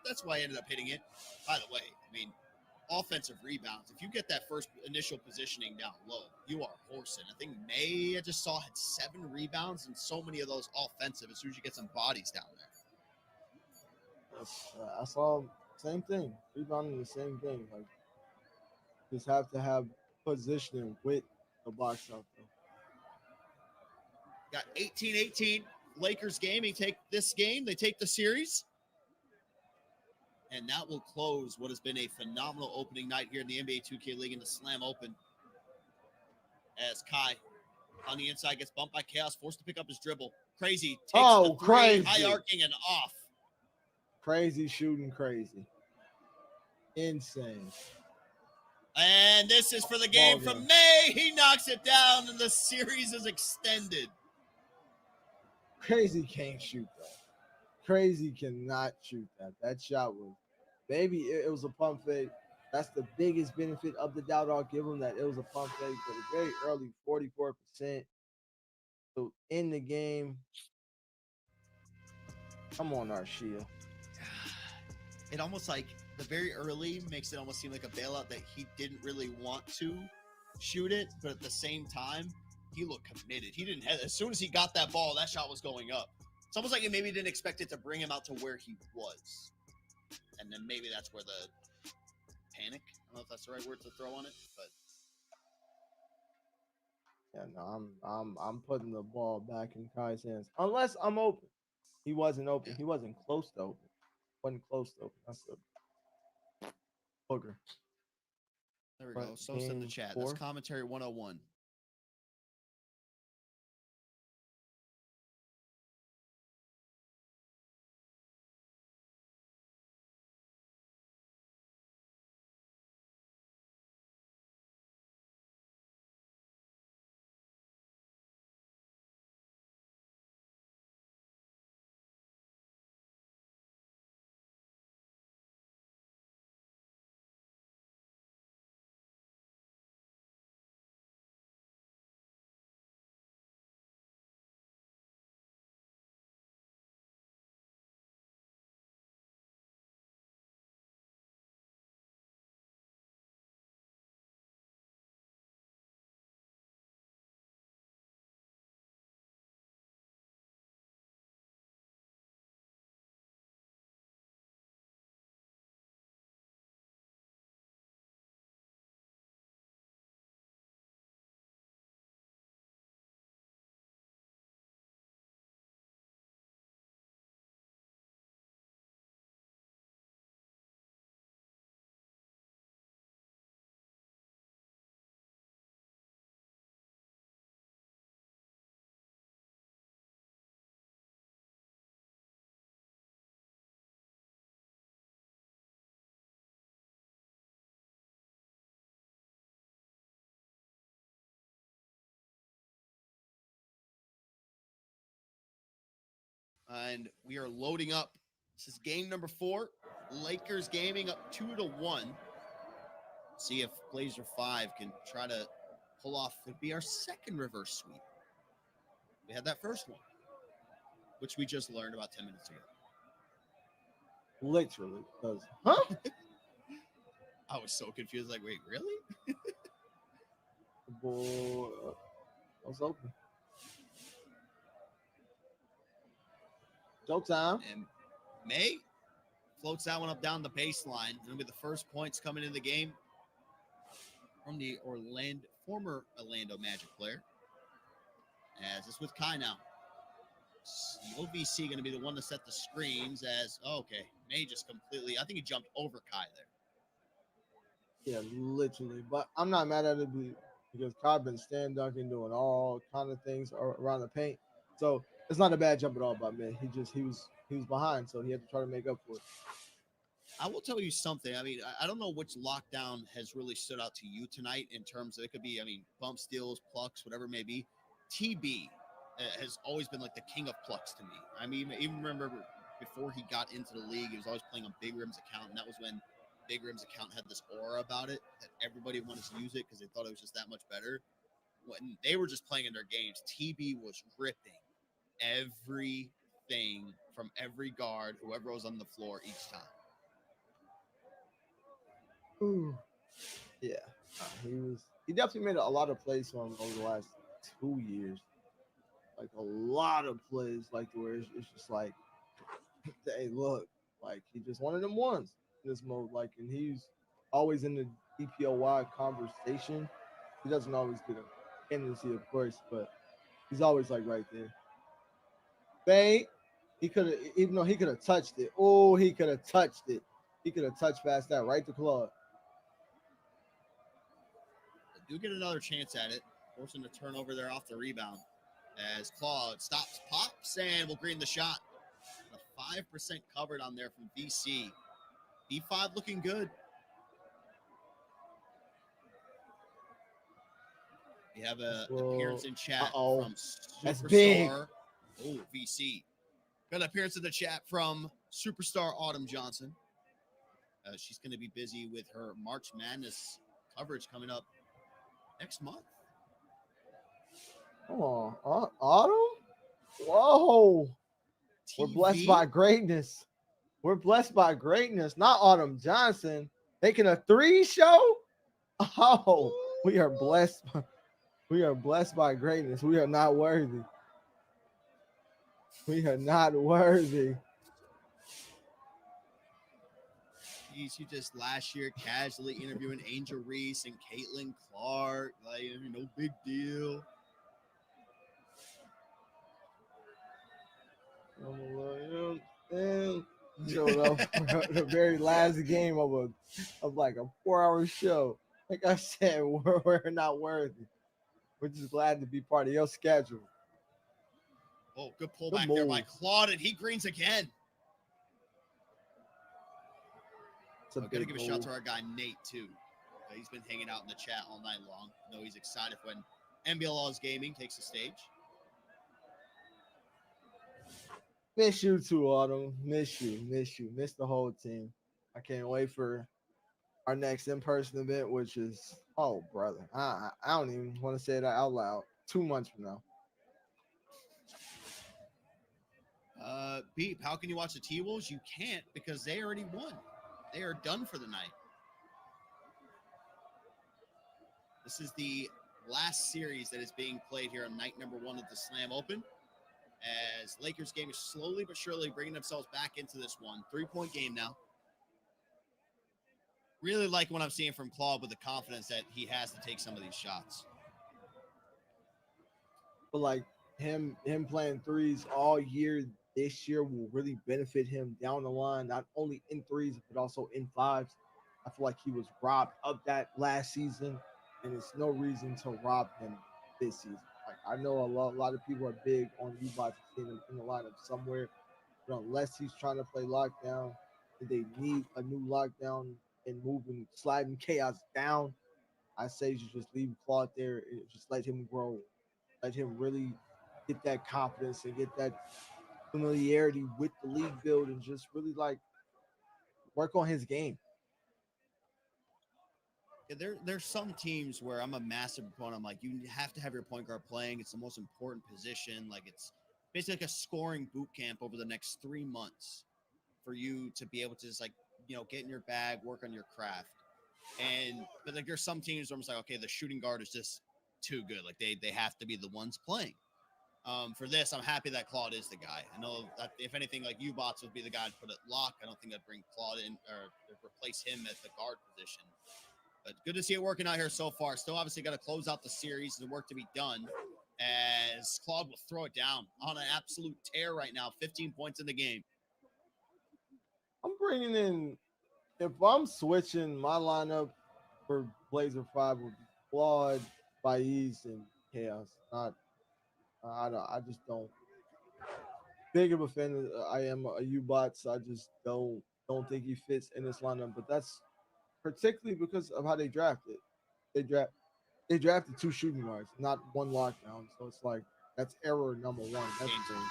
Speaker 1: that's why I ended up hitting it. By the way, I mean, offensive rebounds, if you get that first initial positioning down low, you are horsing. I think May, I just saw, had 7 rebounds, and so many of those offensive as soon as you get some bodies down there.
Speaker 2: I saw same thing, rebounding the same thing. Like, just have to have positioning with the box out there.
Speaker 1: Got 18-18. Lakers gaming take this game. They take the series. And that will close what has been a phenomenal opening night here in the NBA 2K League in the Slam Open. As Kai on the inside gets bumped by Chaos, forced to pick up his dribble. Crazy. Takes the three,
Speaker 2: crazy.
Speaker 1: High arcing and off.
Speaker 2: Crazy shooting, crazy. Insane.
Speaker 1: And this is for the game from May. He knocks it down, and the series is extended.
Speaker 2: Crazy can't shoot that. Crazy cannot shoot that. That shot was, maybe it was a pump fake. That's the biggest benefit of the doubt I'll give him, that it was a pump fake, but a very early 44%. So in the game, come on, Arshia.
Speaker 1: It almost like the very early makes it almost seem like a bailout that he didn't really want to shoot it, but at the same time, he looked committed. He didn't have, as soon as he got that ball, that shot was going up. It's almost like he maybe didn't expect it to bring him out to where he was. And then maybe that's where the panic, I don't know if that's the right word to throw on it, but
Speaker 2: yeah, no, I'm putting the ball back in Kai's hands. Unless I'm open. He wasn't open.
Speaker 1: Yeah.
Speaker 2: He wasn't close to open. Wasn't close to open. That's a booger.
Speaker 1: there we go. So said the chat. That's commentary 101. And we are loading up. This is game number 4. Lakers gaming up 2-1. See if Blazer 5 can try to pull off. It'd be our second reverse sweep. We had that first one, which we just learned about 10 minutes ago.
Speaker 2: Literally. Because,
Speaker 1: I was so confused. Like, wait, really?
Speaker 2: Boy, I was open. Showtime.
Speaker 1: And May floats that one up down the baseline. It'll be the first points coming in the game from the former Orlando Magic player. As it's with Kai now. The OVC going to be the one to set the screens as, May just completely, I think he jumped over Kai there.
Speaker 2: Yeah, literally. But I'm not mad at it because Kai been stand dunking, doing all kind of things around the paint. So it's not a bad jump at all by me. He was behind, so he had to try to make up for it.
Speaker 1: I will tell you something. I mean, I don't know which lockdown has really stood out to you tonight in terms of it could be, bump steals, plucks, whatever it may be. TB has always been like the king of plucks to me. I mean, even remember before he got into the league, he was always playing on Big Rim's account, and that was when Big Rim's account had this aura about it that everybody wanted to use it because they thought it was just that much better. When they were just playing in their games, TB was ripping everything from every guard, whoever was on the floor each time.
Speaker 2: Ooh. Yeah, he definitely made a lot of plays for him over the last 2 years. Like a lot of plays, like where it's just like, hey, look, like he just one of them ones in this mode. Like, and he's always in the DPOY conversation. He doesn't always get a tendency, of course, but he's always like right there. Bang! He could have, even though he could have touched it. Oh, he could have touched it. He could have touched past that right to Claude.
Speaker 1: Do get another chance at it, forcing the turnover there off the rebound as Claude stops, pops, and will green the shot. A 5% covered on there from VC. B5 looking good. We have an appearance in chat from Superstar. Oh, VC. Got an appearance in the chat from Superstar Autumn Johnson. She's going to be busy with her March Madness coverage coming up next month.
Speaker 2: Oh, Autumn? Whoa.
Speaker 1: TV?
Speaker 2: We're blessed by greatness. We're blessed by greatness. Not Autumn Johnson. Making a 3 show? Oh, we are blessed. We are blessed by greatness. We are not worthy. We are not worthy.
Speaker 1: Geez, you just last year casually interviewing Angel Reese and Caitlin Clark. Like, no big deal.
Speaker 2: Showed up for the very last game of like a 4-hour show. Like I said, we're not worthy. We're just glad to be part of your schedule.
Speaker 1: Oh, good pullback there by Claude, and he greens again. I'm going to give a shout to our guy, Nate, too. He's been hanging out in the chat all night long. I know he's excited when NBL's Gaming takes the stage.
Speaker 2: Miss you too, Autumn. Miss you. Miss the whole team. I can't wait for our next in-person event, which is, oh, brother. I don't even want to say that out loud. 2 months from now.
Speaker 1: Beep, how can you watch the T-Wolves? You can't because they already won. They are done for the night. This is the last series that is being played here on night number 1 of the Slam Open. As Lakers game is slowly but surely bringing themselves back into this one. 3-point game now. Really like what I'm seeing from Claude with the confidence that he has to take some of these shots.
Speaker 2: But like him playing threes all year this year will really benefit him down the line, not only in threes, but also in fives. I feel like he was robbed of that last season, and it's no reason to rob him this season. Like I know a lot of people are big on Levi to see him in the lineup somewhere, but unless he's trying to play lockdown, they need a new lockdown and moving, sliding chaos down. I say you just leave Claude there and just let him grow, let him really get that confidence and get that familiarity with the league build and just really like work on his game.
Speaker 1: Yeah, there's some teams where I'm a massive proponent. I'm like, you have to have your point guard playing. It's the most important position. Like it's basically like a scoring boot camp over the next 3 months for you to be able to just like, get in your bag, work on your craft. But like there's some teams where I'm just like, okay, the shooting guard is just too good. Like they have to be the ones playing. For this, I'm happy that Claude is the guy. I know that if anything, like U-Bots would be the guy to put it lock. I don't think I'd bring Claude in or replace him at the guard position. But good to see it working out here so far. Still obviously got to close out the series. There's work to be done as Claude will throw it down on an absolute tear right now. 15 points in the game.
Speaker 2: I'm bringing in, if I'm switching my lineup for Blazer 5 would be Claude, Faiz, and Chaos. Not, I just don't. Big of a fan of, I am a U-Bots. I just don't think he fits in this lineup. But that's particularly because of how they drafted. They draft they drafted two shooting guards, not one lockdown. So it's like that's error number one. That's
Speaker 1: Game time. Wow.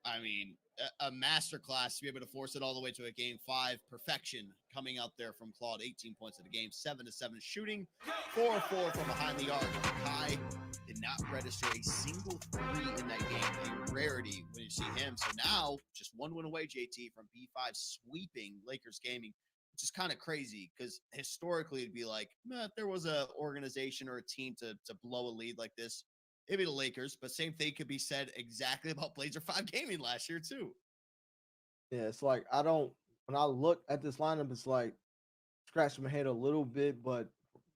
Speaker 1: I mean, a masterclass to be able to force it all the way to a game 5. Perfection coming out there from Claude. 18 points in the game, 7-7 shooting, 4-4 from behind the arc. Kai did not register a single 3 in that game. A rarity when you see him. So now, just one win away, JT, from B5 sweeping Lakers Gaming, which is kind of crazy because historically it'd be like, if there was a organization or a team to blow a lead like this, it'd be the Lakers, but same thing could be said exactly about Blazer 5 Gaming last year, too.
Speaker 2: Yeah, it's like I don't. When I look at this lineup, it's like scratching my head a little bit. But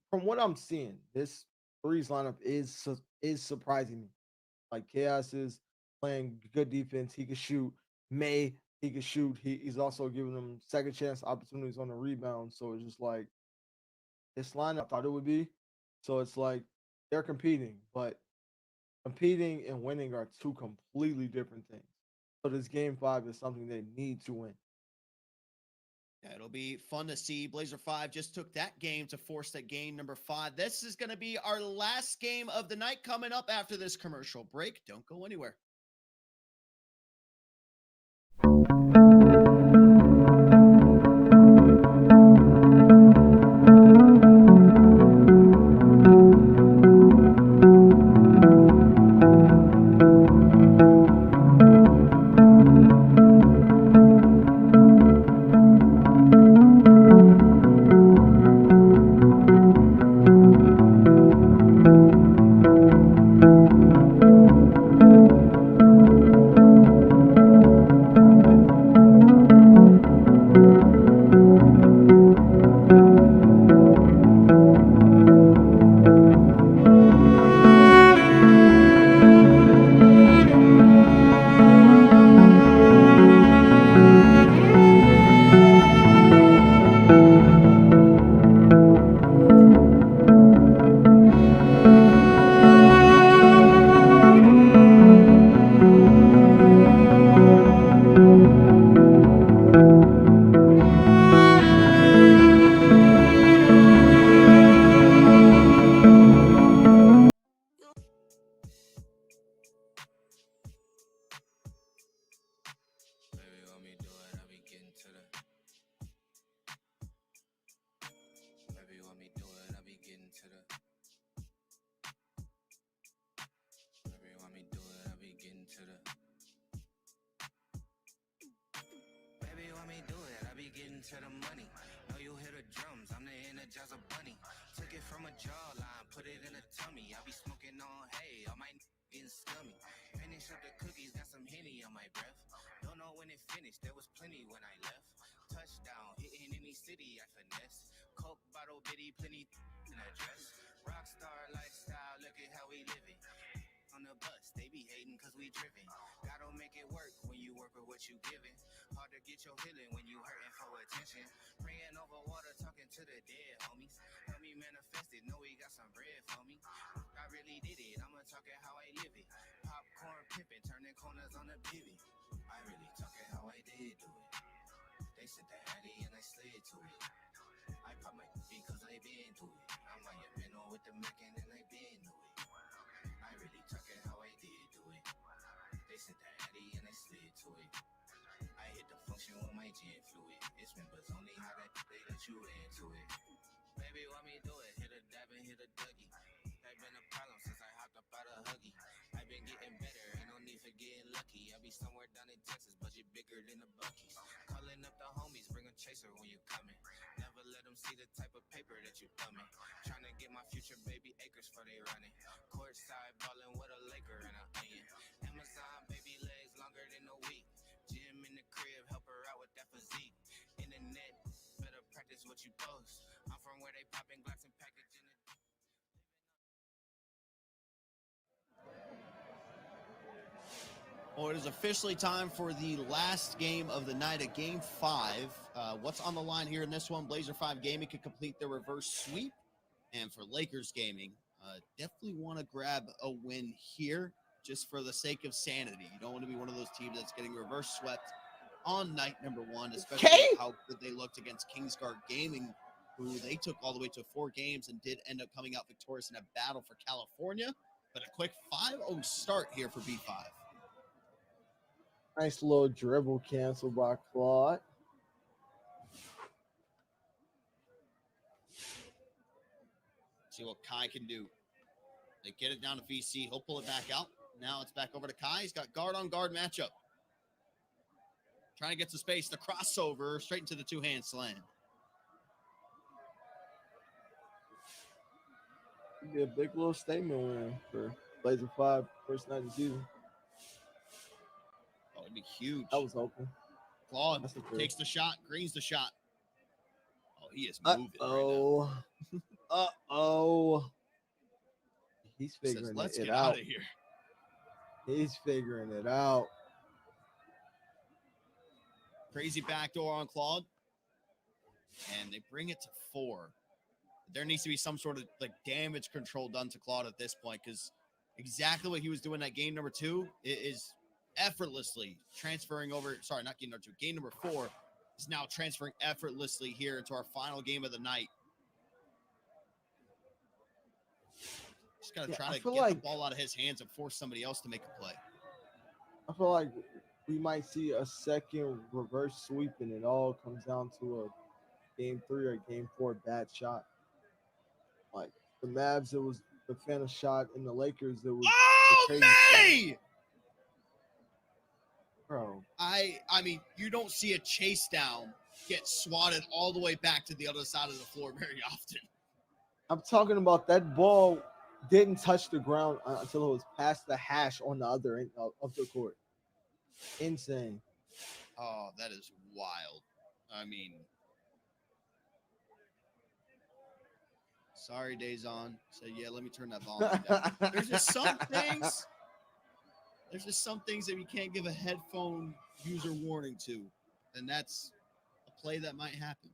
Speaker 2: from what I'm seeing, this threes lineup is surprising me. Like Chaos is playing good defense. He can shoot. May he can shoot. He's also giving them second chance opportunities on the rebound. So it's just like this lineup I thought it would be. So it's like they're competing, but competing and winning are two completely different things. So this game 5 is something they need to win.
Speaker 1: Yeah, it'll be fun to see. Blazer 5 just took that game to force that game number 5. This is going to be our last game of the night coming up after this commercial break. Don't go anywhere.
Speaker 6: To the money, know you hear the drums, I'm the Energizer bunny. Took it from a jawline, put it in a tummy. I be smoking on hay, all my getting scummy. Finish up the cookies, got some Henny on my breath. Don't know when it finished, there was plenty when I left. Touchdown, hitting any city I finesse. Coke bottle bitty, plenty in a dress. Rockstar lifestyle, look at how we living. On the bus, they be hating cause we driven. Gotta make it work when you work with what you giving. Hard to get your healing when you hurting for attention. Praying over water, talking to the dead homies. Help me manifest it, know we got some bread for me. I really did it, I'ma talk it how I live it. Popcorn pimping, turning corners on the pivot. I really talk it how I did do it. They said the Addy and I slid to it. I pop my because I been to it. I'm like a minnow with the Mackin and I been to it. I really talk it how I did do it. They said the Addy and I slid to it. I hit the function with my gin fluid. It's members only how that they let you into it. Baby, want me do it? Hit a dab and hit a Dougie. That been a problem since I hopped up out of Huggy. I been getting better, ain't no need for getting lucky. I be somewhere down in Texas, budget bigger than the Buckies. Calling up the homies, bring a chaser when you coming. see the type of paper that you thumbing. Trying to get my future baby acres for they running. Courtside ballin' with a Laker and an onion. Amazon baby legs longer than a week. Gym in the crib, help her out with that physique. Internet, better practice what you post. I'm from where they popping glass and packaging it.
Speaker 1: Well, it is officially time for the last game of the night, at Game 5. What's on the line here in this one? Blazer 5 Gaming could complete their reverse sweep. And for Lakers Gaming, definitely want to grab a win here just for the sake of sanity. You don't want to be one of those teams that's getting reverse swept on night number 1, especially how good they looked against Kingsguard Gaming, who they took all the way to 4 games and did end up coming out victorious in a battle for California. But a quick 5-0 start here for B5.
Speaker 2: Nice little dribble cancel by Claude.
Speaker 1: See what Kai can do. They get it down to VC. He'll pull it back out. Now it's back over to Kai. He's got guard-on-guard matchup. Trying to get some space. The crossover straight into the two-hand slam.
Speaker 2: It'd be a big little statement win for Blazer 5 first night of the season.
Speaker 1: Oh, it'd be huge.
Speaker 2: That was open.
Speaker 1: Claude takes the shot, greens the shot. Oh, he is moving right
Speaker 2: now. He's figuring
Speaker 1: Says, let's
Speaker 2: it
Speaker 1: get
Speaker 2: out
Speaker 1: of here.
Speaker 2: He's figuring it out.
Speaker 1: Crazy backdoor on Claude. And they bring it to 4. There needs to be some sort of like damage control done to Claude at this point, because exactly what he was doing at game number 2 is effortlessly transferring over. Sorry, not game number 2. Game number 4 is now transferring effortlessly here into our final game of the night. Just got to try to get the ball out of his hands and force somebody else to make a play.
Speaker 2: I feel like we might see a second reverse sweep, and it all comes down to a game 3 or game 4 bad shot. Like the Mavs, it was the Phantom shot, and the Lakers, it was the crazy shot. Bro,
Speaker 1: I mean, you don't see a chase down get swatted all the way back to the other side of the floor very often.
Speaker 2: I'm talking about that ball didn't touch the ground until it was past the hash on the other end of the court. Insane.
Speaker 1: Oh, that is wild. I mean, sorry, Dazon. Said, yeah, let me turn that volume down. There's just some things. There's just some things that you can't give a headphone user warning to, and that's a play that might happen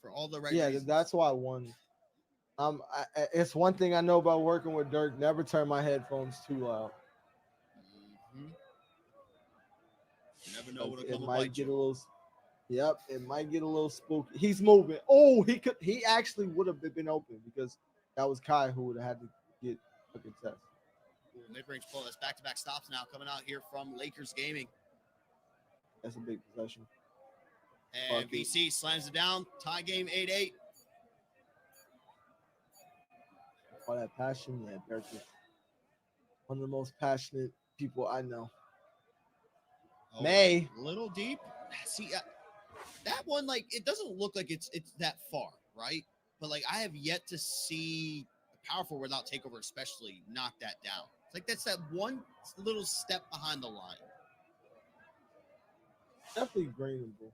Speaker 1: for all the right reasons.
Speaker 2: That's why I won. It's one thing I know about working with Dirk: never turn my headphones too loud.
Speaker 1: Mm-hmm. You never know what'll
Speaker 2: it
Speaker 1: come
Speaker 2: might get
Speaker 1: you.
Speaker 2: a little. Yep, it might get a little spooky. He's moving. Oh, he actually would have been open, because that was Kai who would have had to get a contest.
Speaker 1: Mid-range pull. That's back-to-back stops now coming out here from Lakers Gaming.
Speaker 2: That's a big possession.
Speaker 1: And VC slams it down. Tie game 8-8.
Speaker 2: All that passion, yeah, Dirk is one of the most passionate people I know.
Speaker 1: Oh,
Speaker 2: May.
Speaker 1: A little deep. See, that one, like, it doesn't look like it's that far, right? But, like, I have yet to see a power forward without takeover especially knock that down. It's like that's that one little step behind the line.
Speaker 2: Definitely greenable.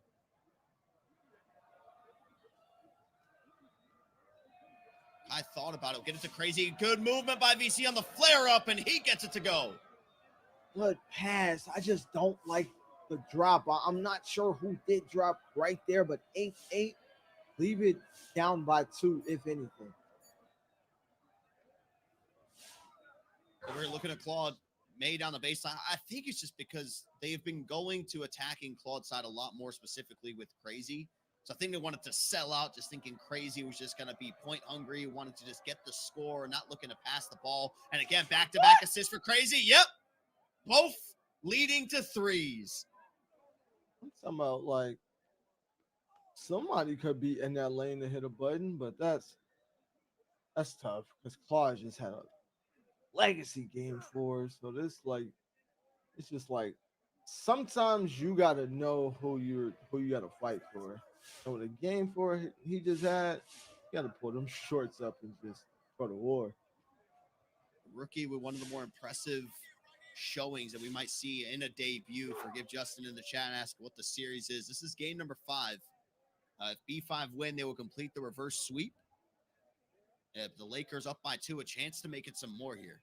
Speaker 1: I thought about it. Get it to Crazy. Good movement by VC on the flare up, and he gets it to go.
Speaker 2: Good pass. I just don't like the drop. I'm not sure who did drop right there, but 8-8. Leave it down by 2, if anything.
Speaker 1: We're looking at Claude May down the baseline. I think it's just because they've been going to attacking Claude's side a lot more, specifically with Crazy. So I think they wanted to sell out, just thinking Crazy was just going to be point hungry, wanted to just get the score, not looking to pass the ball. And again, back-to-back assists for Crazy. Yep. Both leading to 3s.
Speaker 2: I'm talking about, like, somebody could be in that lane to hit a button, but that's tough, because Claude just had a legacy game for us. So this, like, it's just like sometimes you gotta know who you gotta fight for. And with the game for he just had, you got to pull them shorts up and just go to war.
Speaker 1: Rookie with one of the more impressive showings that we might see in a debut. Forgive Justin in the chat and ask what the series is. This is game number 5. If B5 win, they will complete the reverse sweep. If the Lakers up by 2, a chance to make it some more here.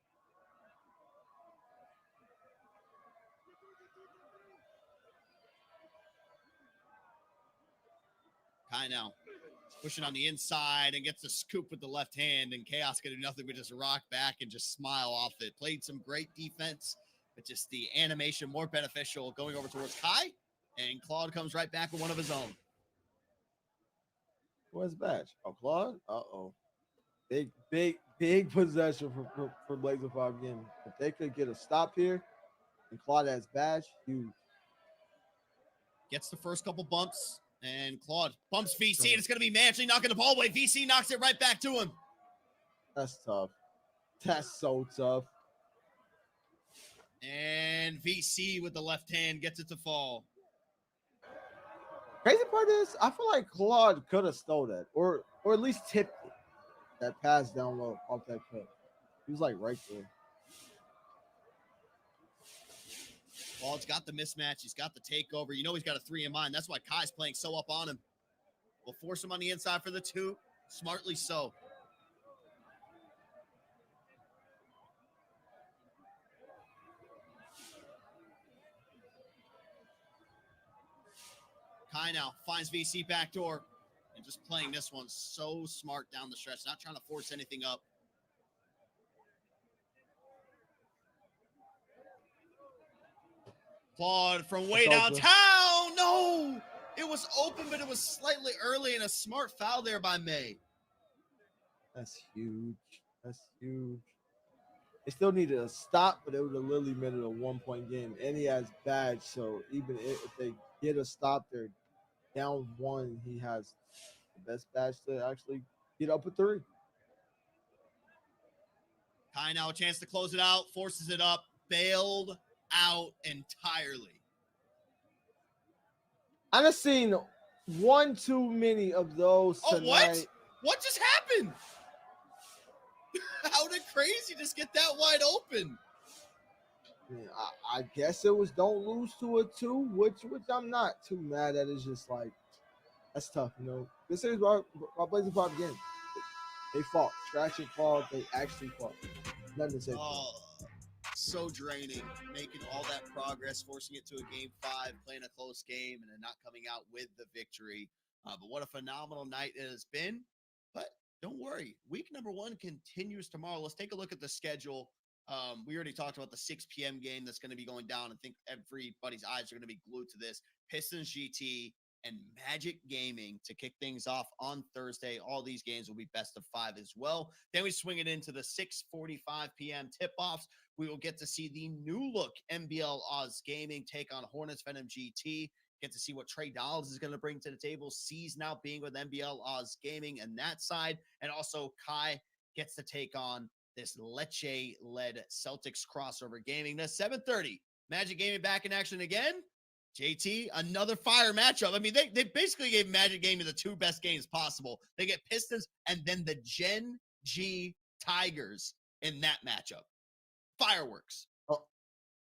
Speaker 1: Kai now pushing on the inside and gets the scoop with the left hand, and Chaos can do nothing but just rock back and just smile off it. Played some great defense, but just the animation more beneficial going over towards Kai, and Claude comes right back with one of his own.
Speaker 2: Where's Badge? Oh, Claude? Uh-oh. Big possession for Blazer 5 again. If they could get a stop here and Claude has Badge, huge.
Speaker 1: Gets the first couple bumps, and Claude bumps VC, and it's going to be Mansley knocking the ball away. VC knocks it right back to him.
Speaker 2: That's tough. That's so tough.
Speaker 1: And VC with the left hand gets it to fall.
Speaker 2: Crazy part is, I feel like Claude could have stole that, or at least tipped it. That pass down low off that cut. He was like right there.
Speaker 1: Claude's got the mismatch. He's got the takeover. You know he's got a 3 in mind. That's why Kai's playing so up on him. Will force him on the inside for the 2. Smartly so. Kai now finds VC backdoor and just playing this one so smart down the stretch, not trying to force anything up. Claude from way downtown. No, it was open, but it was slightly early, and a smart foul there by May.
Speaker 2: That's huge. That's huge. They still needed a stop, but it would have literally made it a 1-point game. And he has Badge, so even if they get a stop, they're down 1. He has the best Badge to actually get up a 3.
Speaker 1: Kai now a chance to close it out, forces it up, bailed out entirely.
Speaker 2: I've just seen one too many of those tonight.
Speaker 1: What just happened? How did Crazy just get that wide open?
Speaker 2: I guess it was don't lose to a 2, which I'm not too mad at. It's just like, that's tough, you know. This is why Blazers Pop again. They fought. Scratch and fall. They actually fought. Nothing to say.
Speaker 1: Oh, so draining. Making all that progress, forcing it to a game 5, playing a close game, and then not coming out with the victory. But what a phenomenal night it has been. But don't worry. Week number 1 continues tomorrow. Let's take a look at the schedule. We already talked about the 6 p.m. game that's going to be going down. I think everybody's eyes are going to be glued to this. Pistons GT and Magic Gaming to kick things off on Thursday. All these games will be best of 5 as well. Then we swing it into the 6:45 p.m. tip-offs. We will get to see the new look NBL Oz Gaming take on Hornets Venom GT. Get to see what Trey Donalds is going to bring to the table. C's now being with NBL Oz Gaming and that side. And also Kai gets to take on this Lecce-led Celtics crossover gaming. That's 7:30. Magic Gaming back in action again. JT, another fire matchup. I mean, they basically gave Magic Gaming the 2 best games possible. They get Pistons and then the Gen G Tigers in that matchup. Fireworks.
Speaker 2: Oh,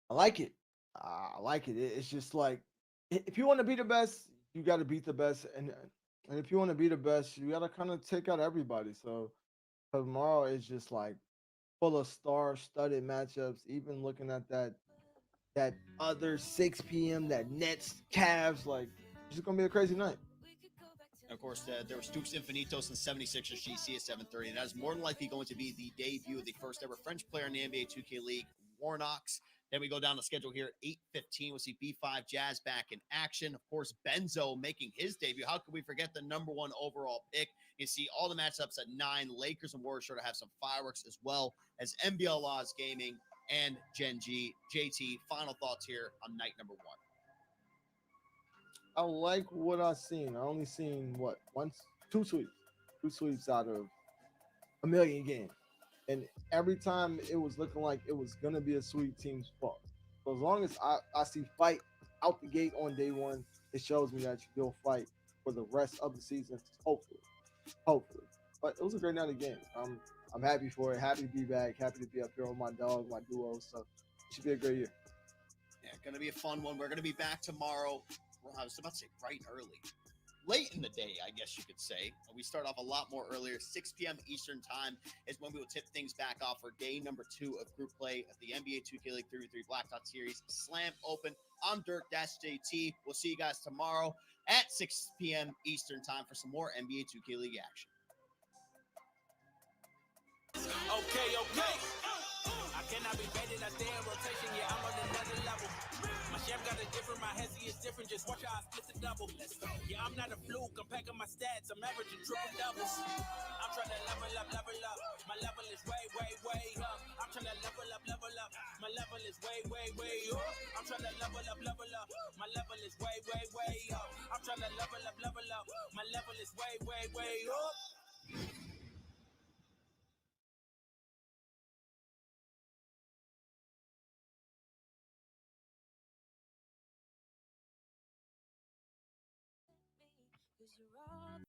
Speaker 2: I like it. I like it. It's just like, if you want to be the best, you got to beat the best. And if you want to be the best, you got to kind of take out everybody. So tomorrow is just like full of star-studded matchups. Even looking at that other 6 p.m., that Nets Cavs, like, it's just gonna be a crazy night.
Speaker 1: And of course, there was Dukes Infinitos and 76ers GC at 7:30. And that is more than likely going to be the debut of the first ever French player in the NBA 2K League, Warnox. Then we go down the schedule here at 8:15. We'll see B5 Jazz back in action. Of course, Benzo making his debut. How could we forget the number 1 overall pick? You see all the matchups at 9. Lakers and Warriors sure to have some fireworks, as well as NBL Laws Gaming and Gen G. JT, final thoughts here on night number 1.
Speaker 2: I like what I've seen. I only seen two sweeps out of a million games. And every time it was looking like it was going to be a sweep, team's fault. So as long as I see fight out the gate on day 1, it shows me that you'll fight. for the rest of the season. Hopefully. But it was a great night of games. I'm happy for it. Happy to be back. Happy to be up here with my dog, my duo. So it should be a great year.
Speaker 1: Yeah, going to be a fun one. We're going to be back tomorrow. Well, I was about to say bright and early. Late in the day, I guess you could say. We start off a lot more earlier. 6 p.m. Eastern time is when we will tip things back off for day number 2 of group play of the NBA 2K League 33 Blacktop Series Slam Open. I'm Dirk-JT. We'll see you guys tomorrow at 6 p.m. Eastern time for some more NBA 2K League action.
Speaker 6: Okay. I cannot be baited, I stay in rotation, yeah, I'm on another level. My chef got a different, my hezzy is different, just watch how I split the double. Let's go. Yeah, I'm not a fluke, I'm packing my stats, I'm averaging triple doubles. I'm trying to level up. My level is way up. I'm trying to level up. My level is way up. I'm trying to level up. My level is way up. I'm trying to level up. My level is way up.
Speaker 5: Cause you're all